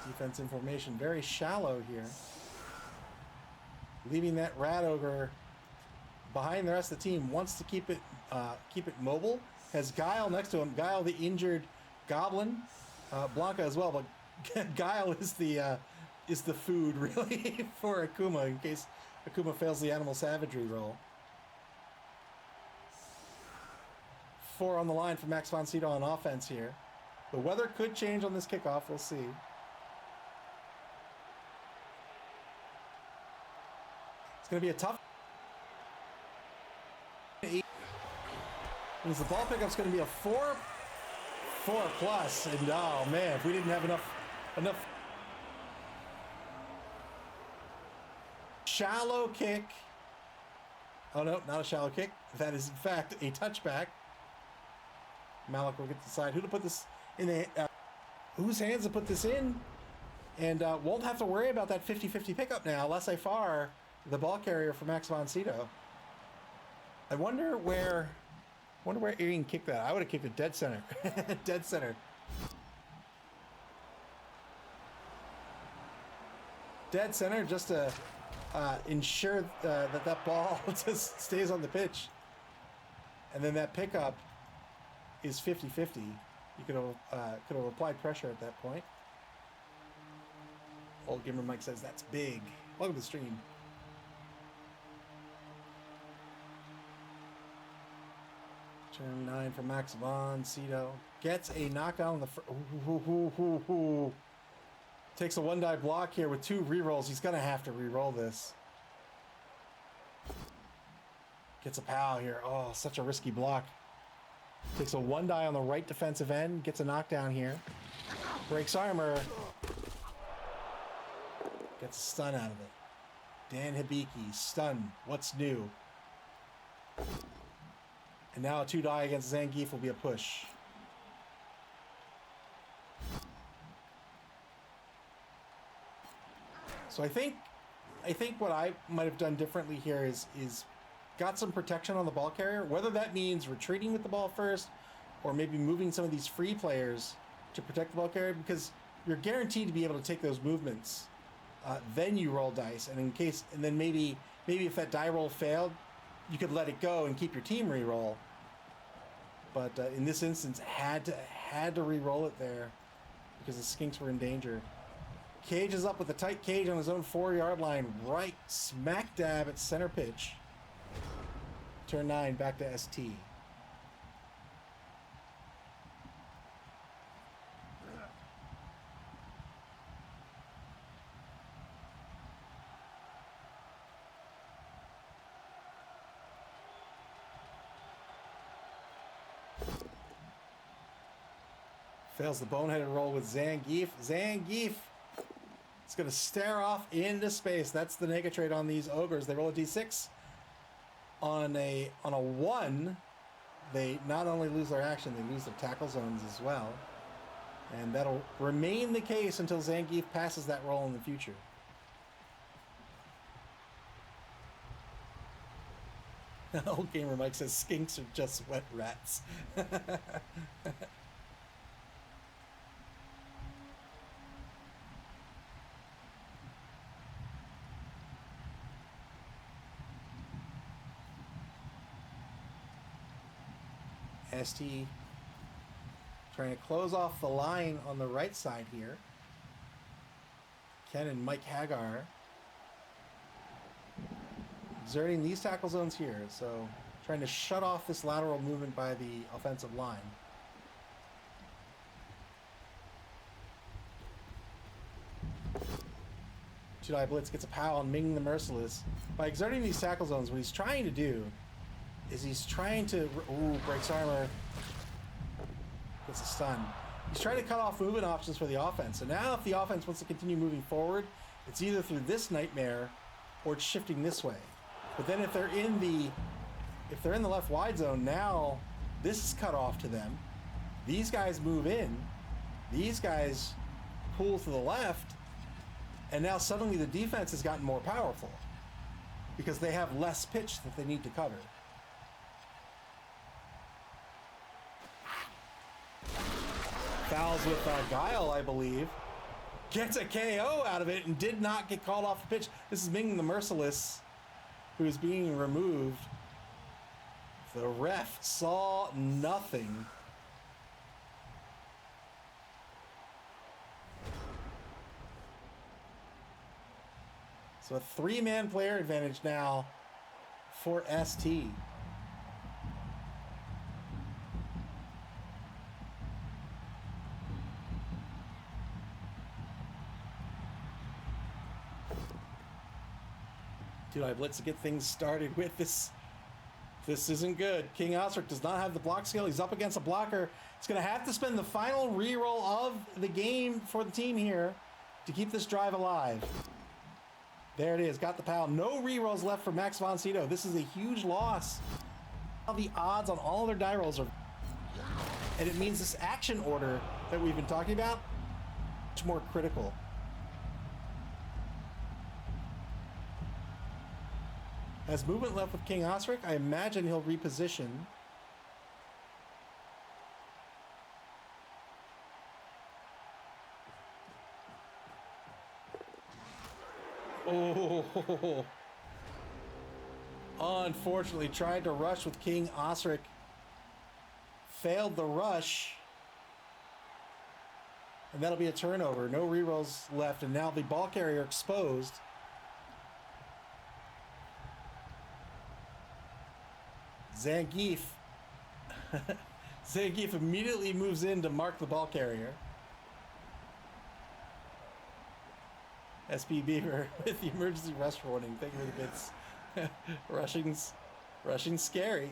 Defense in formation, very shallow here. Leaving that Rat Ogre behind the rest of the team. Wants to keep it mobile. Has Guile next to him. Guile, the injured Goblin. Blanca as well, but Guile is the food really for Akuma in case Akuma fails the animal savagery roll. 4 on the line for Max von Sydow on offense here. The weather could change on this kickoff. We'll see. It's going to be a tough. Means the ball pickup's going to be a 4 plus, and oh man, if we didn't have enough shallow kick. Oh no, not a shallow kick. That is in fact a touchback. Malik will get to decide who to put this in the whose hands to put this in, and won't have to worry about that 50-50 pickup now. Laissez Faire, the ball carrier for Max von Sydow. I wonder where Ian kicked that. I would have kicked it dead center. Dead center. Dead center just to ensure that ball just stays on the pitch. And then that pickup is 50-50. You could have applied pressure at that point. Old Gamer Mike says, that's big. Welcome to the stream. Turn 9 for Max von Sydow. Gets a knockdown on the takes a 1-die block here with 2 rerolls. He's gonna have to reroll this. Gets a POW here. Oh, such a risky block. Takes a 1-die on the right defensive end. Gets a knockdown here. Breaks armor. Gets a stun out of it. Dan Hibiki, stun. What's new? And now a 2-die against Zangief will be a push. So I think what I might have done differently here is got some protection on the ball carrier. Whether that means retreating with the ball first, or maybe moving some of these free players to protect the ball carrier, because you're guaranteed to be able to take those movements. Then you roll dice, and then maybe if that die roll failed, you could let it go and keep your team re-roll. But in this instance, had to re-roll it there because the Skinks were in danger. Cage is up with a tight cage on his own 4-yard line, right smack dab at center pitch. Turn 9 back to ST. Fails the boneheaded roll with Zangief. Zangief is going to stare off into space. That's the nega trade on these ogres. They roll a d6. On a 1, they not only lose their action, they lose their tackle zones as well. And that'll remain the case until Zangief passes that roll in the future. Old Gamer Mike says skinks are just wet rats. ST trying to close off the line on the right side here. Ken and Mike Hagar exerting these tackle zones here, so trying to shut off this lateral movement by the offensive line. Two-die blitz gets a POW on Ming the Merciless. By exerting these tackle zones, what he's trying to do is he's trying to... Ooh, breaks armor. Gets a stun. He's trying to cut off movement options for the offense. So now if the offense wants to continue moving forward, It's either through this nightmare or it's shifting this way. But then if they're in the left wide zone, now this is cut off to them. These guys move in. These guys pull to the left. And now suddenly the defense has gotten more powerful because they have less pitch that they need to cover. Fouls with Guile, I believe. Gets a KO out of it and did not get called off the pitch. This is Ming the Merciless, who is being removed. The ref saw nothing. So a three-man player advantage now for ST. Dude, I blitz to get things started with this. This isn't good. King Osric does not have the block skill. He's up against a blocker. He's going to have to spend the final reroll of the game for the team here to keep this drive alive. There it is. Got the pal. No rerolls left for Max von Sydow. This is a huge loss. The odds on all their die rolls are... And it means this action order that we've been talking about much more critical. Has movement left with King Osric. I imagine he'll reposition. Oh, unfortunately, tried to rush with King Osric. Failed the rush. And that'll be a turnover. No rerolls left, and now the ball carrier exposed. Zangief. Zangief immediately moves in to mark the ball carrier. SP Beaver with the emergency rush warning. Thank you for the bits. Rushing's scary.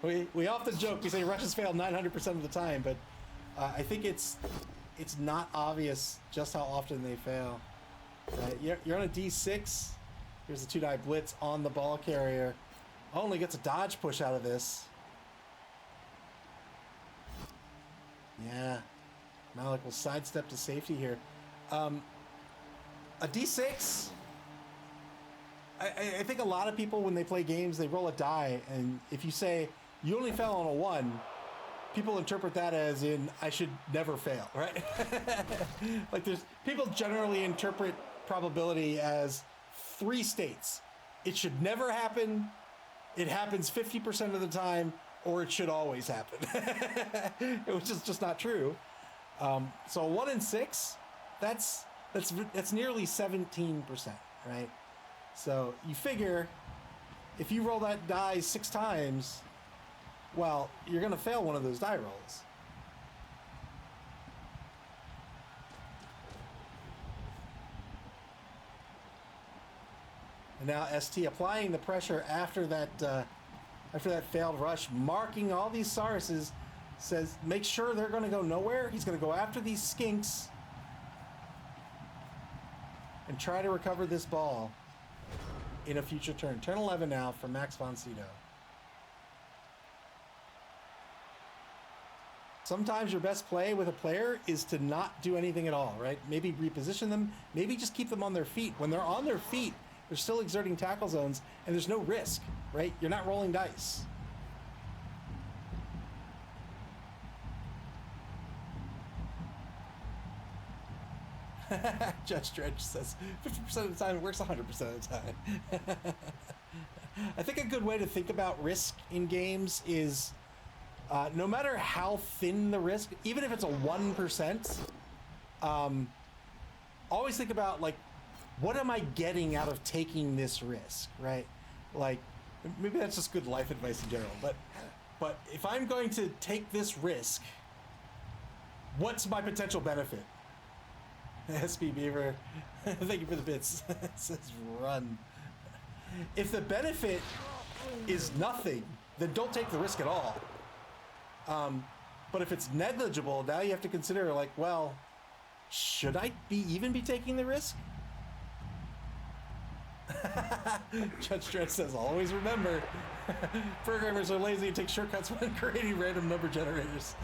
we often joke, we say rushes fail 900% of the time, but I think it's not obvious just how often they fail. You're on a D6. Here's the 2-die blitz on the ball carrier. Only gets a dodge push out of this. Yeah. Malik will sidestep to safety here. A D6. I think a lot of people, when they play games, they roll a die, and if you say you only fell on a 1, people interpret that as in I should never fail, right? Like people generally interpret probability as 3 states. It should never happen, it happens 50% of the time, or it should always happen. Which is just not true. So 1 in 6, that's nearly 17%, right? So you figure if you roll that die 6 times, well, you're gonna fail one of those die rolls. And now ST applying the pressure after that failed rush, marking all these Sauruses, says make sure they're going to go nowhere. He's going to go after these skinks and try to recover this ball in a future turn. Turn 11 now for Max von Sydow. Sometimes your best play with a player is to not do anything at all, right? Maybe reposition them, maybe just keep them on their feet. When they're on their feet, they're still exerting tackle zones, and there's no risk, right? You're not rolling dice. Judge Dredge says 50% of the time it works 100% of the time. I think a good way to think about risk in games is no matter how thin the risk, even if it's a 1%, always think about, like, what am I getting out of taking this risk, right? Like, maybe that's just good life advice in general, but if I'm going to take this risk, what's my potential benefit? SP Beaver, thank you for the bits. It says run. If the benefit is nothing, then don't take the risk at all. But if it's negligible, now you have to consider, like, well, Should I even be taking the risk? Judge Dredd says, always remember, programmers are lazy and take shortcuts when creating random number generators.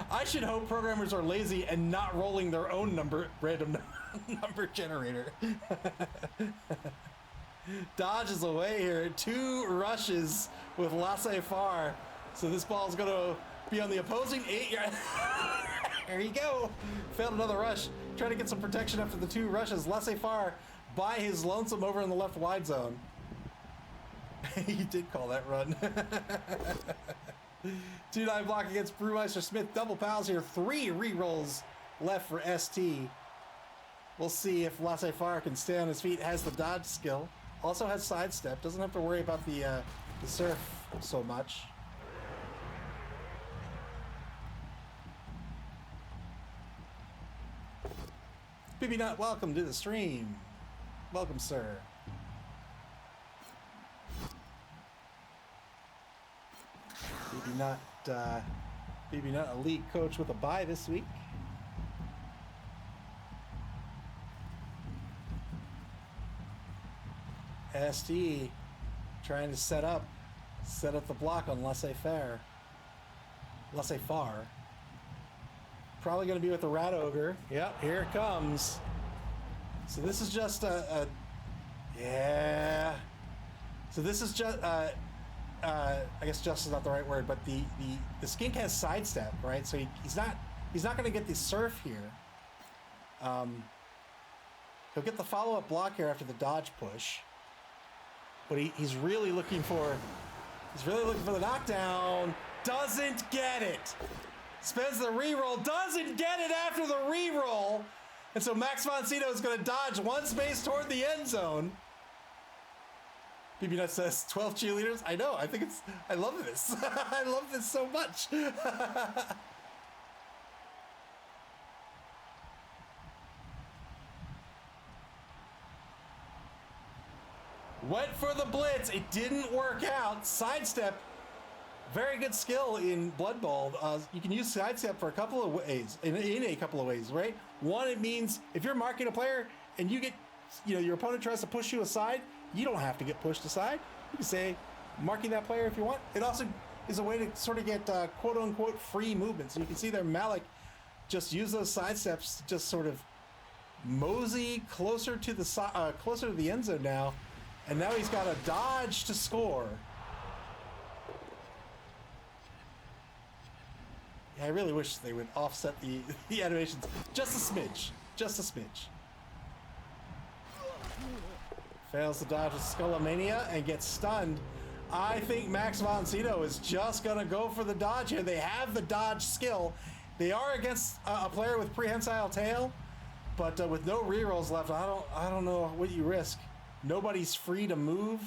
I should hope programmers are lazy and not rolling their own random number generator. Dodges away here. 2 rushes with laissez-faire. So this ball's going to be on the opposing 8-yard. There you go. Failed another rush. Trying to get some protection after the 2 rushes. Laissez-faire by his lonesome over in the left wide zone. He did call that run. 2-9 block against Brewmeister Smith. Double pals here. 3 re-rolls left for ST. We'll see if Laissez-faire can stay on his feet. Has the dodge skill. Also has sidestep. Doesn't have to worry about the surf so much. BB Nut, welcome to the stream. Welcome, sir. BB Nut, a league coach with a bye this week. ST trying to set up the block on Laissez-faire. Probably going to be with the Rat Ogre. Yep, here it comes. So this is just yeah. So this is just I guess just is not the right word, but the skink has sidestep, right? So he's not going to get the surf here. He'll get the follow-up block here after the dodge push. But he's really looking for the knockdown. Doesn't get it. Spends the reroll. Doesn't get it after the reroll. And so Max von Sydow is going to dodge 1 space toward the end zone. BB Nut says 12 cheerleaders. I know. I love this. I love this so much. Went for the blitz. It didn't work out. Sidestep. Very good skill in Blood Bowl. You can use sidestep for a couple of ways. In a couple of ways, right? One, it means if you're marking a player and you get, your opponent tries to push you aside, you don't have to get pushed aside. You can say, marking that player if you want. It also is a way to sort of get quote unquote free movement. So you can see there Malik just use those sidesteps to just sort of mosey closer to the end zone now. And now he's got a dodge to score. Yeah, I really wish they would offset the animations just a smidge. Just a smidge. Fails to dodge with Skullomania and gets stunned. I think Max von Sydow is just going to go for the dodge here. They have the dodge skill. They are against a player with prehensile tail, but with no rerolls left, I don't know what you risk. Nobody's free to move.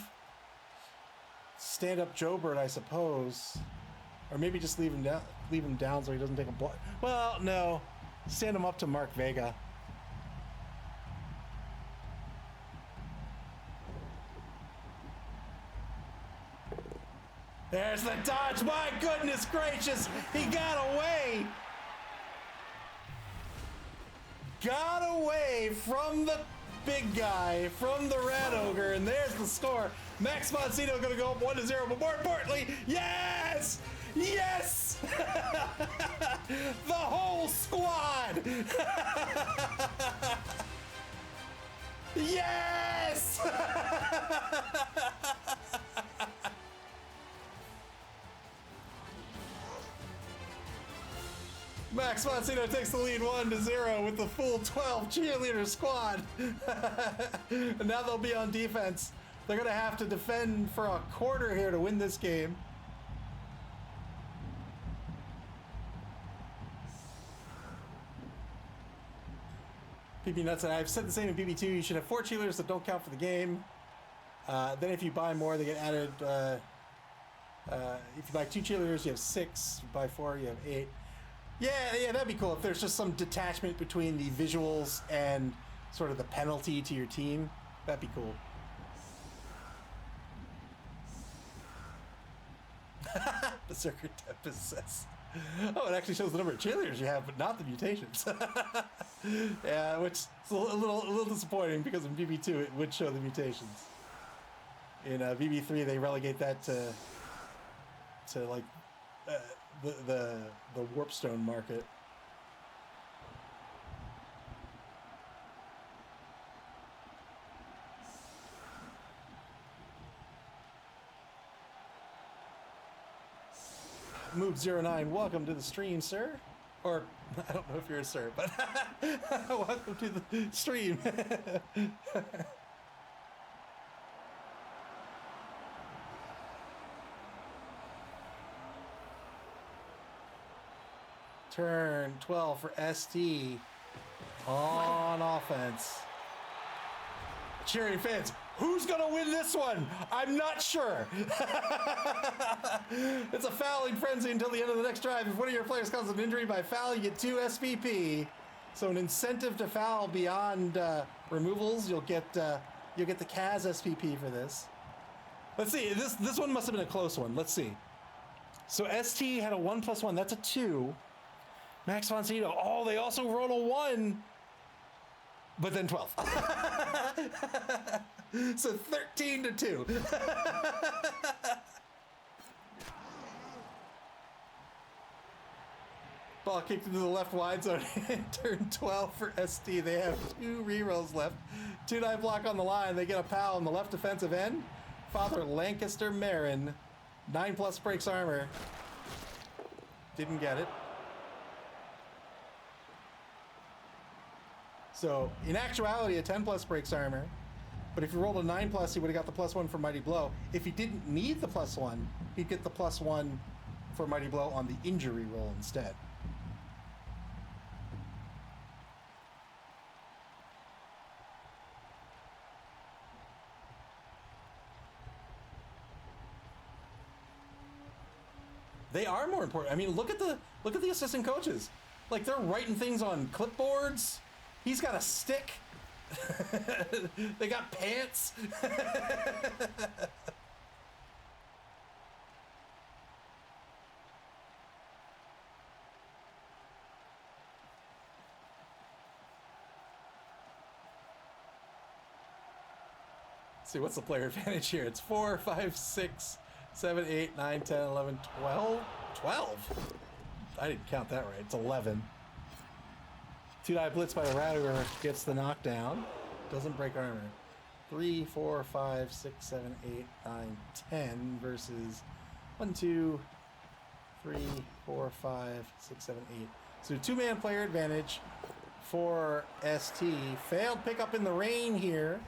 Stand up Joebird, I suppose. Or maybe just leave him down so he doesn't take a block. Well, no. Stand him up to Mark Vega. There's the dodge. My goodness gracious. He got away. Got away from the big guy, from the Rat Ogre, and there's the score. Max von Sydow going to go up 1-0, but more importantly, yes! Yes! The whole squad! Yes! Max von Sydow takes the lead 1-0 with the full 12 cheerleader squad. And now they'll be on defense. They're going to have to defend for a quarter here to win this game. BB Nuts and I've said the same in BB2. You should have 4 cheerleaders that don't count for the game. Then if you buy more, they get added. If you buy 2 cheerleaders, you have 6. If you buy 4, you have 8. Yeah, that'd be cool if there's just some detachment between the visuals and sort of the penalty to your team. That'd be cool. Berserker Tempest says, Oh, it actually shows the number of cheerleaders you have, but not the mutations. Yeah, which is a little disappointing because in BB2 it would show the mutations. In BB3 they relegate that to like the warpstone market. Move09, welcome to the stream, sir. Or, I don't know if you're a sir, but welcome to the stream. Turn 12 for ST on offense. Cheering fans, who's gonna win this one? I'm not sure. It's a fouling frenzy until the end of the next drive. If one of your players causes an injury by foul, you get 2 SVP. So an incentive to foul beyond removals. You'll get the Kaz SVP for this. Let's see. This one must have been a close one. Let's see. So ST had a 1+1. That's a 2. Max von Sydow. Oh, they also rolled a 1. But then 12. So 13-2. Ball kicked into the left wide zone. Turn 12 for ST. They have 2 rerolls left. 2-9 block on the line. They get a pal on the left defensive end. Father Lancaster Marin. 9+ breaks armor. Didn't get it. So, in actuality, a 10+ breaks armor. But if he rolled a 9+, he would have got the +1 for Mighty Blow. If he didn't need the +1, he'd get the +1 for Mighty Blow on the injury roll instead. They are more important. I mean, look at the assistant coaches. Like, they're writing things on clipboards. He's got a stick. They got pants. Let's see, what's the player advantage here? It's 4, 5, 6, 7, 8, 9, 10, 11, 12. 12? I didn't count that right. It's 11. 2-die blitz by Radler gets the knockdown. Doesn't break armor. 3, 4, 5, 6, 7, 8, 9, 10 versus 1, 2, 3, 4, 5, 6, 7, 8. So 2-man player advantage for ST. Failed pickup in the rain here.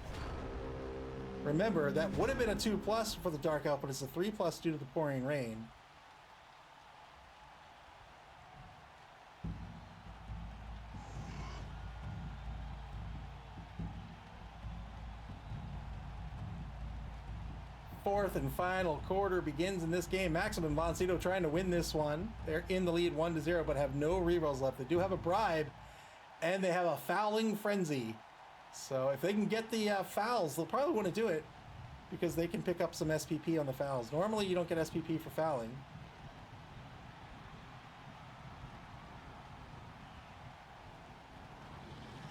Remember, that would have been a 2+ for the Dark Elf, but it's a 3+ due to the pouring rain. Fourth and final quarter begins in this game. Maxim and von Sydow trying to win this one. They're in the lead 1-0, but have no rerolls left. They do have a bribe, and they have a fouling frenzy. So if they can get the fouls, they'll probably want to do it because they can pick up some SPP on the fouls. Normally, you don't get SPP for fouling.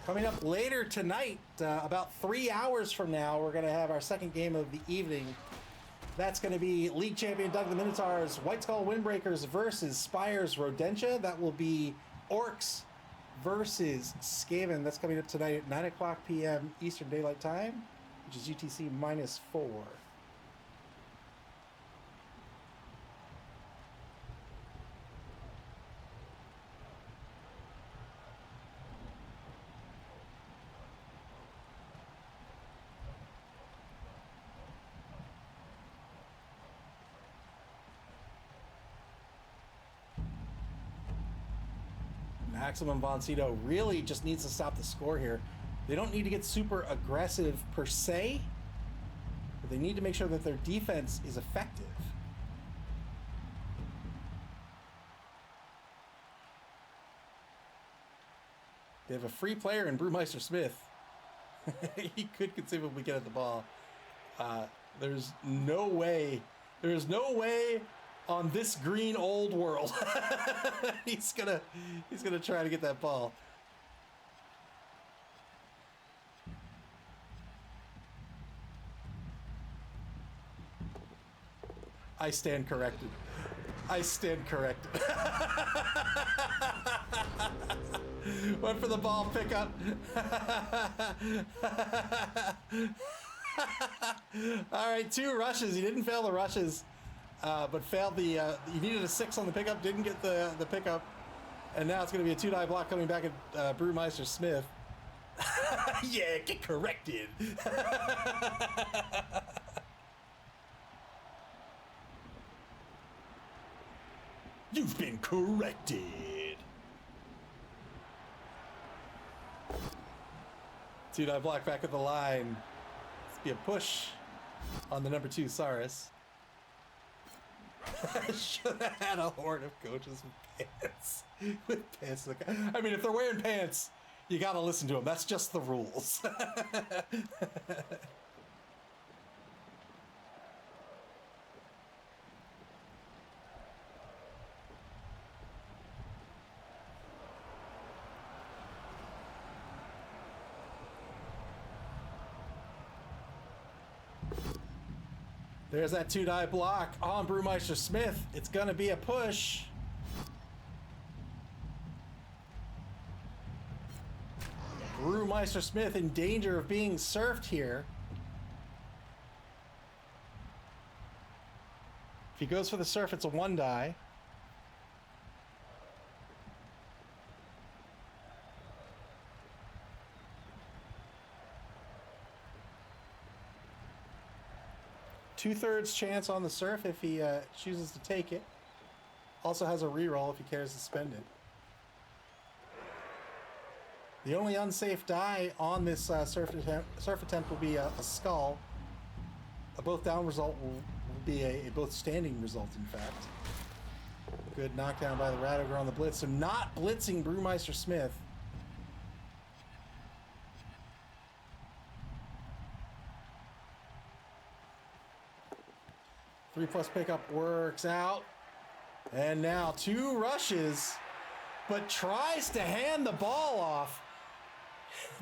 Coming up later tonight, about 3 hours from now, we're going to have our second game of the evening. That's going to be League Champion Doug the Minotaurs, White Skull Windbreakers versus Spires Rodentia. That will be Orcs versus Skaven. That's coming up tonight at 9 o'clock p.m. Eastern Daylight Time, which is UTC -4. Maximum von Sydow really just needs to stop the score here. They don't need to get super aggressive per se, but they need to make sure that their defense is effective. They have a free player in Brewmeister Smith. He could conceivably get at the ball. There's no way on this green old world. he's gonna try to get that ball. I stand corrected. I stand corrected. Went for the ball pickup. All right, 2 rushes. He didn't fail the rushes, but failed the. He needed a 6 on the pickup. Didn't get the pickup, and now it's going to be a 2-die block coming back at Brewmeister Smith. Yeah, get corrected. You've been corrected. Two-die block back at the line. Let's be a push on the number 2 Saurus. Should have had a horde of coaches with pants. With pants. I mean, if they're wearing pants, you gotta listen to them. That's just the rules. There's that 2-die block on Brewmeister Smith. It's gonna be a push. Brewmeister Smith in danger of being surfed here. If he goes for the surf, it's a 1-die. Two-thirds chance on the surf if he chooses to take it. Also has a reroll if he cares to spend it. The only unsafe die on this surf attempt will be a skull. A both down result will be a both standing result, in fact. Good knockdown by the Radiger on the blitz. So not blitzing Brewmeister Smith. Three-plus pickup works out. And now 2 rushes, but tries to hand the ball off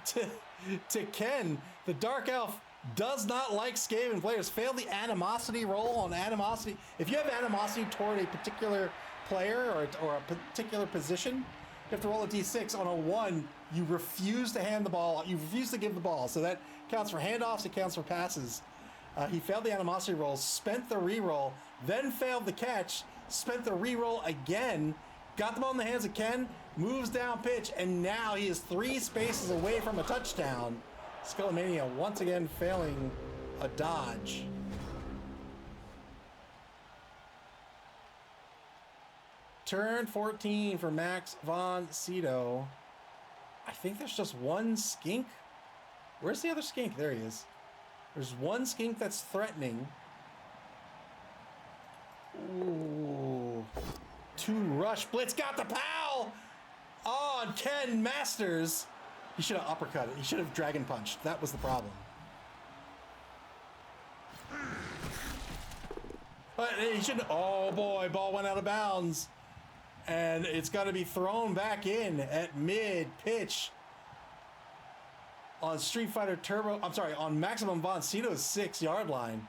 to Ken. The Dark Elf does not like Skaven players. Failed the animosity roll on animosity. If you have animosity toward a particular player or a particular position, you have to roll a d6. On a 1, you refuse to hand the ball. You refuse to give the ball. So that counts for handoffs. It counts for passes. He failed the animosity roll, spent the reroll, then failed the catch, spent the reroll again, got the ball in the hands of Ken, moves down pitch, and now he is 3 spaces away from a touchdown. Skullomania once again failing a dodge. Turn 14 for Max von Sydow. I think there's just 1 skink. Where's the other skink? There he is. There's 1 skink that's threatening. Ooh. 2 rush blitz. Got the pow on Ken Masters. He should have uppercut it. He should have dragon punched. That was the problem. But he shouldn't. Oh boy, ball went out of bounds. And it's got to be thrown back in at mid pitch. On Street Fighter Turbo, I'm sorry, on Maximum von Sydow's 6-yard line.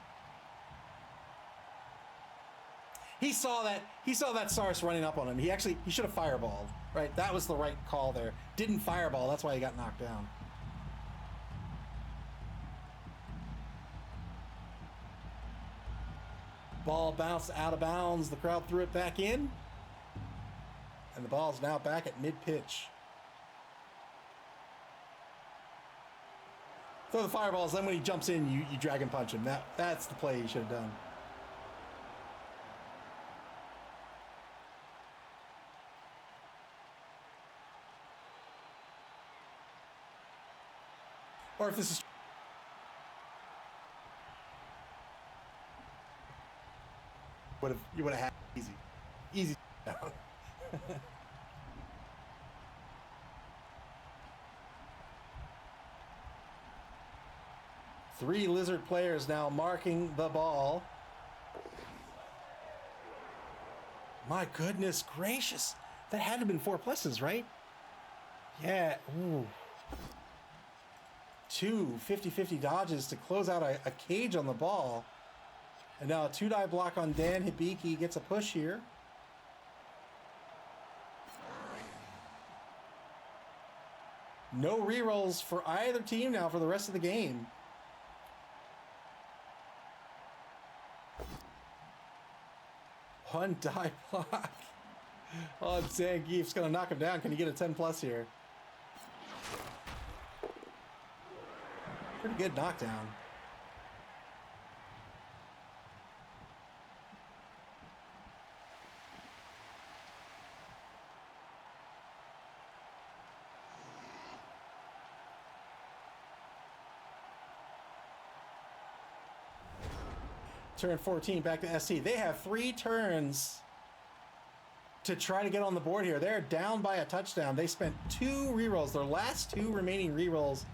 He saw that Saurus running up on him. He should have fireballed, right? That was the right call there. Didn't fireball, that's why he got knocked down. Ball bounced out of bounds. The crowd threw it back in. And the ball's now back at mid-pitch. Throw the fireballs, then when he jumps in, you dragon punch him. That's the play you should have done. Or if this is... You would have had easy. Easy down. 3 lizard players now marking the ball. My goodness gracious. That had to have been 4 pluses, right? Yeah. Ooh. 2 50-50 dodges to close out a cage on the ball. And now a 2-die block on Dan Hibiki gets a push here. No rerolls for either team now for the rest of the game. One die block. Oh, Zangief's gonna knock him down. Can he get a 10 plus here? Pretty good knockdown. Turn 14, back to ST. They have 3 turns to try to get on the board here. They're down by a touchdown. They spent 2 rerolls, their last 2 remaining rerolls,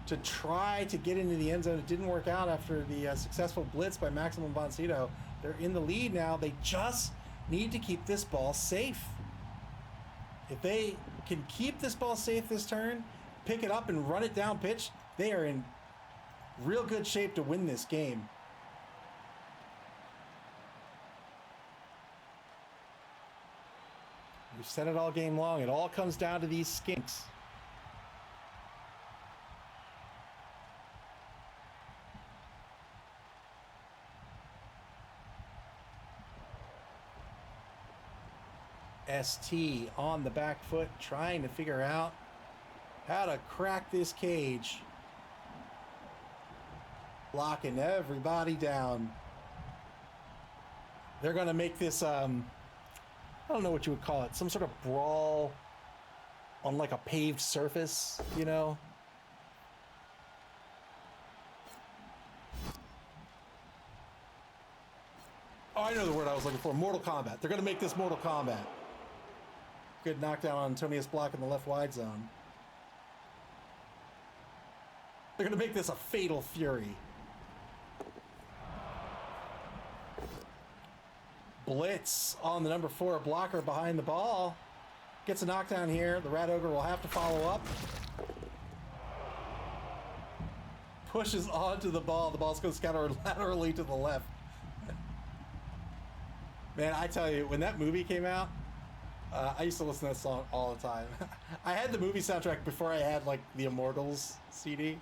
to try to get into the end zone. It didn't work out after the successful blitz by Maximum von Sydow. They're in the lead now. They just need to keep this ball safe. If they can keep this ball safe this turn, pick it up and run it down pitch, they are in real good shape to win this game. We've said it all game long. It all comes down to these skinks. ST on the back foot, trying to figure out how to crack this cage. Locking everybody down. They're going to make this, I don't know what you would call it, some sort of brawl on like a paved surface, you know? Oh, I know the word I was looking for. Mortal Kombat. They're going to make this Mortal Kombat. Good knockdown on Antonius Block in the left wide zone. They're going to make this a Fatal Fury. Blitz on the number 4 blocker behind the ball. Gets a knockdown here. The Rat Ogre will have to follow up. Pushes onto the ball. The ball's going to scatter laterally to the left. Man, I tell you, when that movie came out, I used to listen to that song all the time. I had the movie soundtrack before I had like the Immortals CD,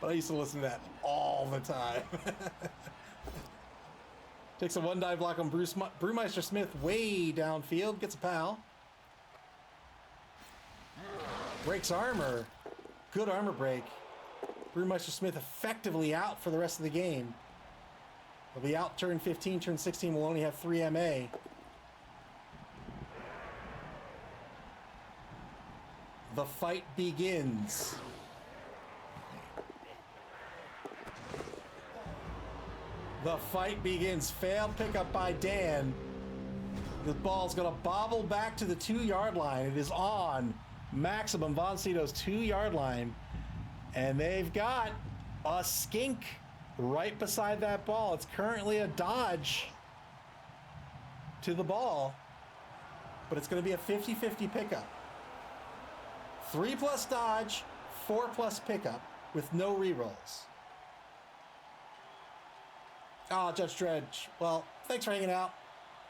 but I used to listen to that all the time. Takes a 1-dive block on Brewmeister Smith way downfield, gets a pal. Breaks armor. Good armor break. Brewmeister Smith effectively out for the rest of the game. He'll be out turn 15, turn 16 will only have 3 MA. The fight begins. The fight begins. Failed pickup by Dan. The ball's going to bobble back to the 2-yard line. It is on Maximum von Sydow's 2-yard line. And they've got a skink right beside that ball. It's currently a dodge to the ball, but it's going to be a 50-50 pickup. 3+ dodge, 4+ pickup with no rerolls. Oh, Judge Dredge. Well, thanks for hanging out.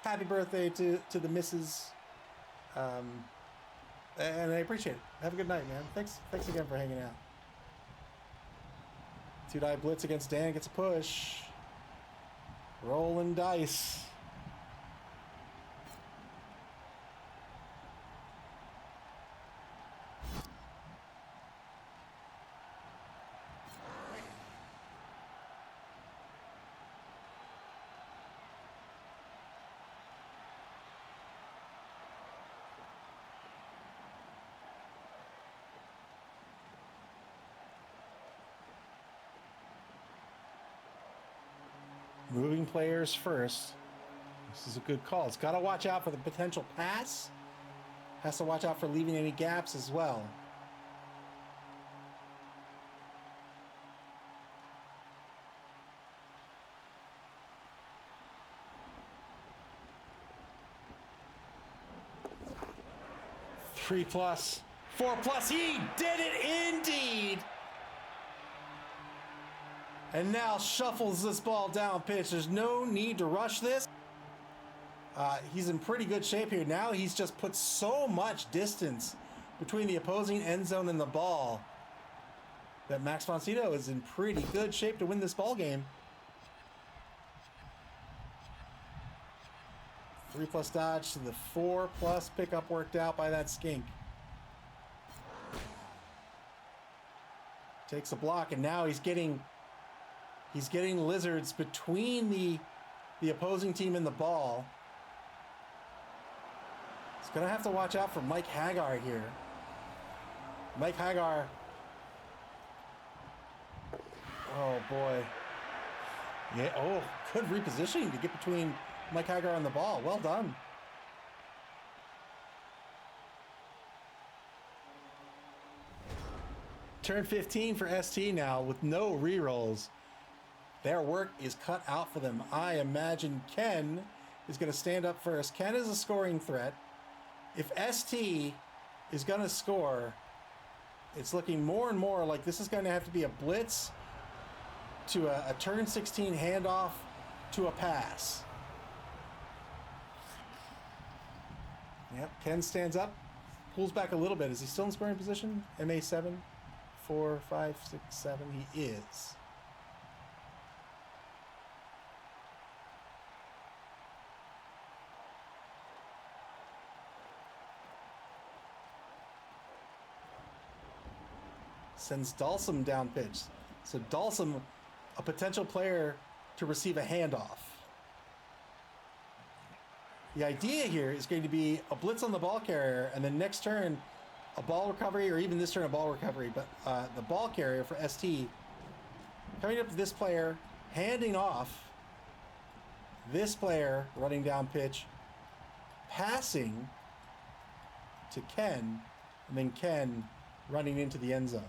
Happy birthday to the missus. And I appreciate it. Have a good night, man. Thanks again for hanging out. 2-die blitz against Dan, gets a push. Rolling dice. Moving players first. This is a good call. It's got to watch out for the potential pass. Has to watch out for leaving any gaps as well. 3 plus, 4 plus, he did it indeed! And now shuffles this ball down pitch. There's no need to rush this. He's in pretty good shape here. Now he's just put so much distance between the opposing end zone and the ball that Max von Sydow is in pretty good shape to win this ball game. 3 plus dodge to the 4 plus pickup worked out by that skink. Takes a block, and now he's getting lizards between the opposing team and the ball. He's gonna have to watch out for Mike Hagar here. Mike Hagar. Oh boy. Yeah, oh, good repositioning to get between Mike Hagar and the ball. Well done. Turn 15 for ST now with no rerolls. Their work is cut out for them. I imagine Ken is going to stand up first. Ken is a scoring threat. If ST is going to score, it's looking more and more like this is going to have to be a blitz to a turn 16 handoff to a pass. Yep, Ken stands up, pulls back a little bit. Is he still in scoring position? MA 7, 4, 5, 6, 7. He is. Sends Dalsum down pitch. So Dalsum, a potential player to receive a handoff. The idea here is going to be a blitz on the ball carrier, and then next turn, a ball recovery, or even this turn, a ball recovery. But the ball carrier for ST coming up to this player, handing off this player, running down pitch, passing to Ken, and then Ken running into the end zone.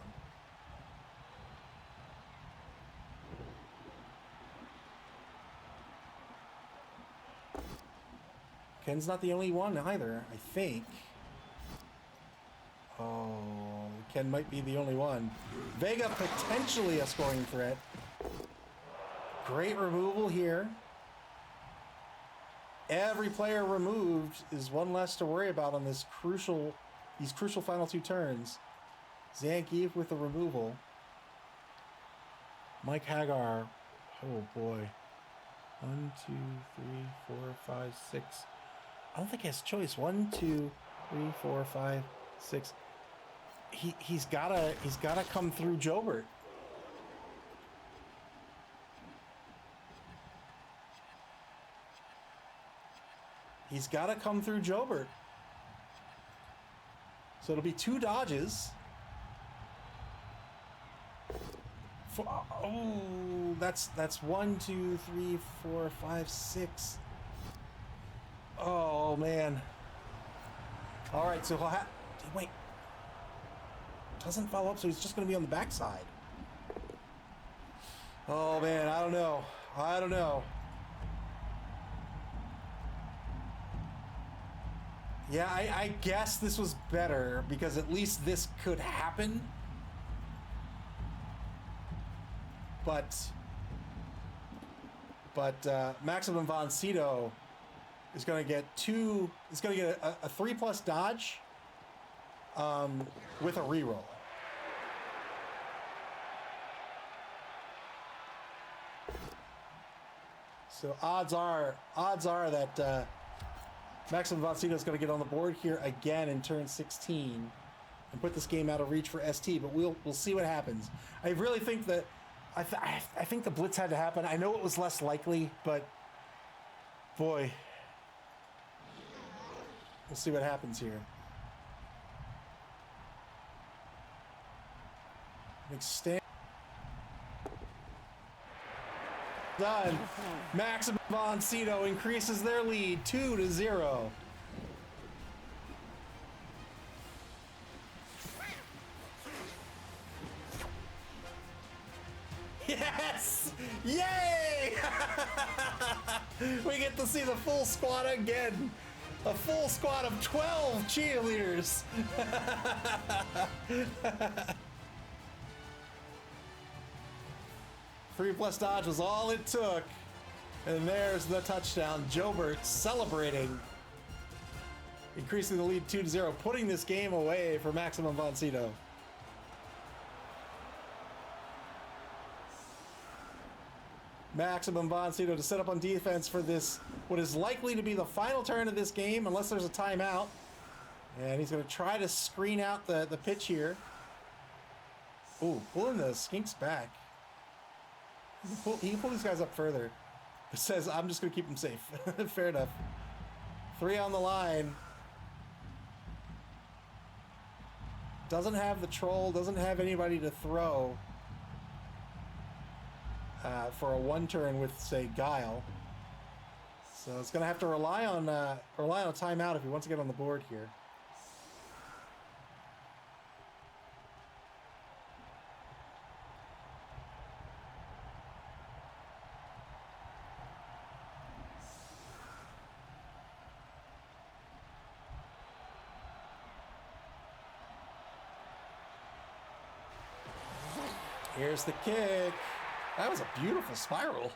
Ken's not the only one either, I think. Oh, Ken might be the only one. Vega potentially a scoring threat. Great removal here. Every player removed is one less to worry about on these crucial final 2 turns. Zangief with the removal. Mike Hagar. Oh boy. 1, 2, 3, 4, 5, 6. I don't think he has a choice. 1, 2, 3, 4, 5, 6. He's gotta come through Jobert. He's gotta come through Jobert. So it'll be 2 dodges. Oh, that's 1, 2, 3, 4, 5, 6. Oh man. All right, so wait. Doesn't follow up, so he's just going to be on the backside. Oh man, I don't know. Yeah, I guess this was better because at least this could happen. But Maximum von Sydow is going to get a 3 plus dodge with a reroll. So odds are that Maximum von Sydow is going to get on the board here again in turn 16 and put this game out of reach for ST. But we'll see what happens. I really think that I think the blitz had to happen. I know it was less likely, but boy, we'll see what happens here. Extend. Done. Maximum von Sydow increases their lead 2-0. Yes! Yay! We get to see the full squad again. A full squad of 12 cheerleaders. 3+ dodge was all it took. And there's the touchdown. Jobert celebrating. Increasing the lead 2-0, putting this game away for Maximum von Sydow. Maximum von Sydow to set up on defense for this, what is likely to be the final turn of this game, unless there's a timeout. And he's going to try to screen out the pitch here. Ooh, pulling the Skinks back. He can pull these guys up further. It says, I'm just going to keep them safe. Fair enough. 3 on the line. Doesn't have the troll, doesn't have anybody to throw for a 1-turn with, say, Guile. So it's going to have to rely on a timeout if he wants to get on the board here. Here's the kick. That was a beautiful spiral.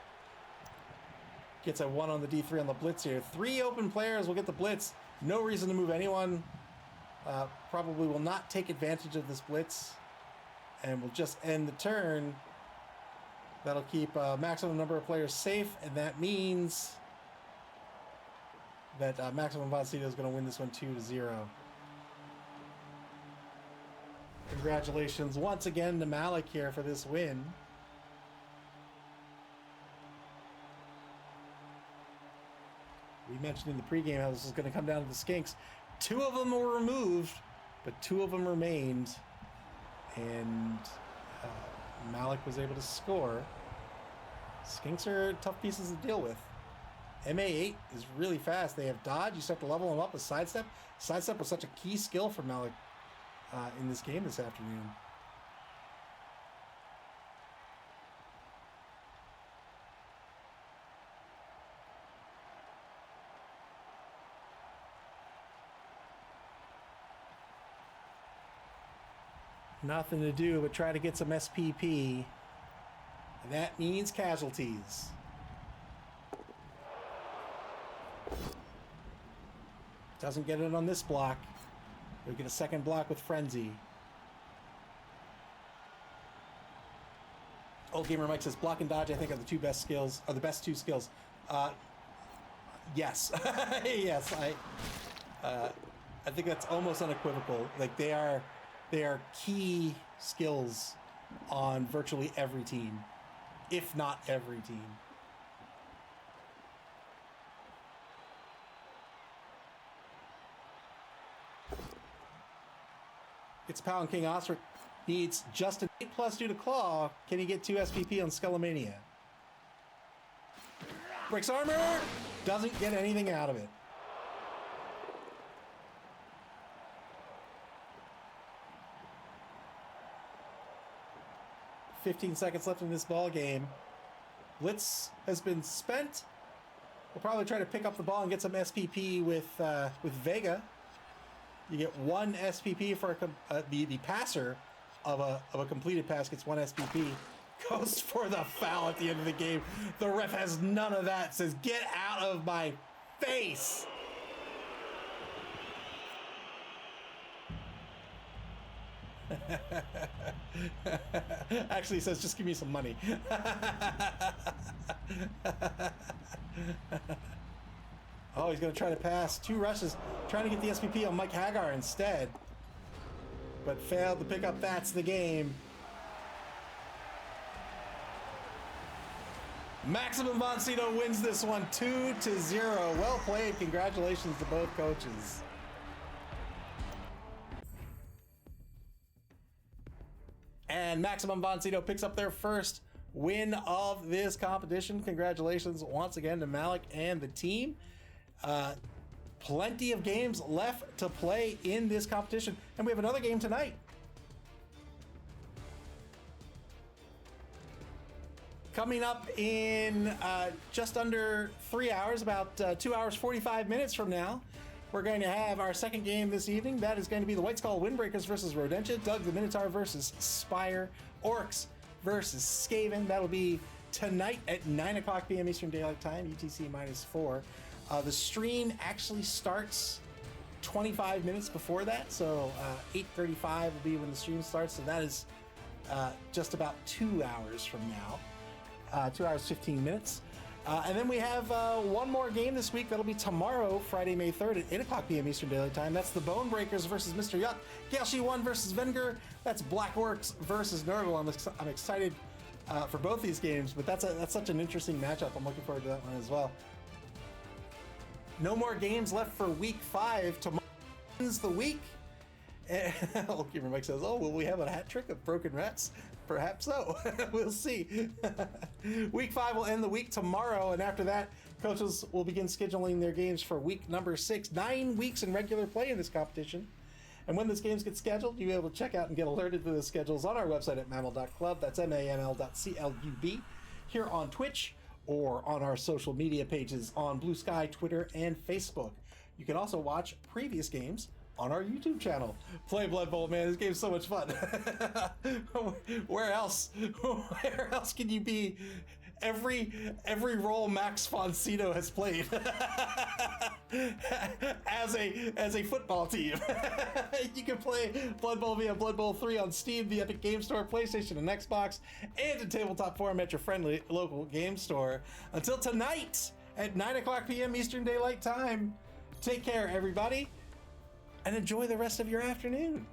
Gets a 1 on the D3 on the blitz here. 3 open players will get the blitz. No reason to move anyone. Probably will not take advantage of this blitz. And will just end the turn. That'll keep maximum number of players safe. And that means that Maximum von Sydow is going to win this one 2-0. Congratulations once again to Malik here for this win. We mentioned in the pregame how this was going to come down to the Skinks. 2 of them were removed, but 2 of them remained. And Malik was able to score. Skinks are tough pieces to deal with. MA8 is really fast. They have dodge. You start to level them up with sidestep. Sidestep was such a key skill for Malik in this game this afternoon. Nothing to do but try to get some SPP. And that means casualties. Doesn't get it on this block. We get a second block with Frenzy. Old Gamer Mike says block and dodge I think are the 2 best skills, are the best 2 skills. Yes. Yes, I think that's almost unequivocal. Like they are key skills on virtually every team, if not every team. It's Pow and King Ostrich needs just an 8+ due to Claw. Can he get 2 SPP on Skullomania? Breaks armor! Doesn't get anything out of it. $15 seconds left in this ball game. Blitz has been spent. We'll probably try to pick up the ball and get some SPP with Vega. You get 1 SPP for the passer of a completed pass gets 1 SPP. Goes for the foul at the end of the game. The ref has none of that. Says, get out of my face. Actually, he says, just give me some money. Oh, he's going to try to pass 2 rushes, trying to get the SPP on Mike Hagar instead. But failed to pick up That's the Game. Maximum von Sydow wins this one 2-0. Well played. Congratulations to both coaches. And Maximum von Sydow picks up their first win of this competition. Congratulations once again to Malik and the team. Plenty of games left to play in this competition, and we have another game tonight. Coming up in just under 3 hours, about 2 hours 45 minutes from now, we're going to have our second game this evening. That is going to be the White Skull Windbreakers versus Rodentia, Doug the Minotaur versus Spire, Orcs versus Skaven. That'll be tonight at 9 o'clock p.m. Eastern Daylight Time, UTC -4. The stream actually starts 25 minutes before that, so 8:35 will be when the stream starts, so that is just about 2 hours from now. 2 hours 15 minutes. And then we have one more game this week. That'll be tomorrow, Friday, May 3rd at 8 o'clock p.m. Eastern Daylight Time. That's the Bone Breakers versus Mr. Yuck. Galshi 1 versus Venger. That's Black Orcs versus Nurgle. I'm excited for both these games, but that's such an interesting matchup. I'm looking forward to that one as well. No more games left for week 5. Tomorrow ends the week. Old Gamer Mike says, oh, will we have a hat trick of broken rats? Perhaps so. We'll see. Week 5 will end the week tomorrow, and after that, coaches will begin scheduling their games for week number 6. 9 weeks in regular play in this competition. And when those games get scheduled, you'll be able to check out and get alerted to the schedules on our website at maml.club. That's maml.club. Here on Twitch, or on our social media pages on Blue Sky, Twitter, and Facebook. You can also watch previous games on our YouTube channel. Play Blood Bowl, man. This game's so much fun. Where else can you be? Every role Max von Sydow has played as a football team. You can play Blood Bowl via Blood Bowl 3 on Steam, the Epic Game Store, PlayStation, and Xbox, and in tabletop form at your friendly local game store. Until tonight at 9 o'clock p.m. Eastern Daylight Time. Take care, everybody, and enjoy the rest of your afternoon.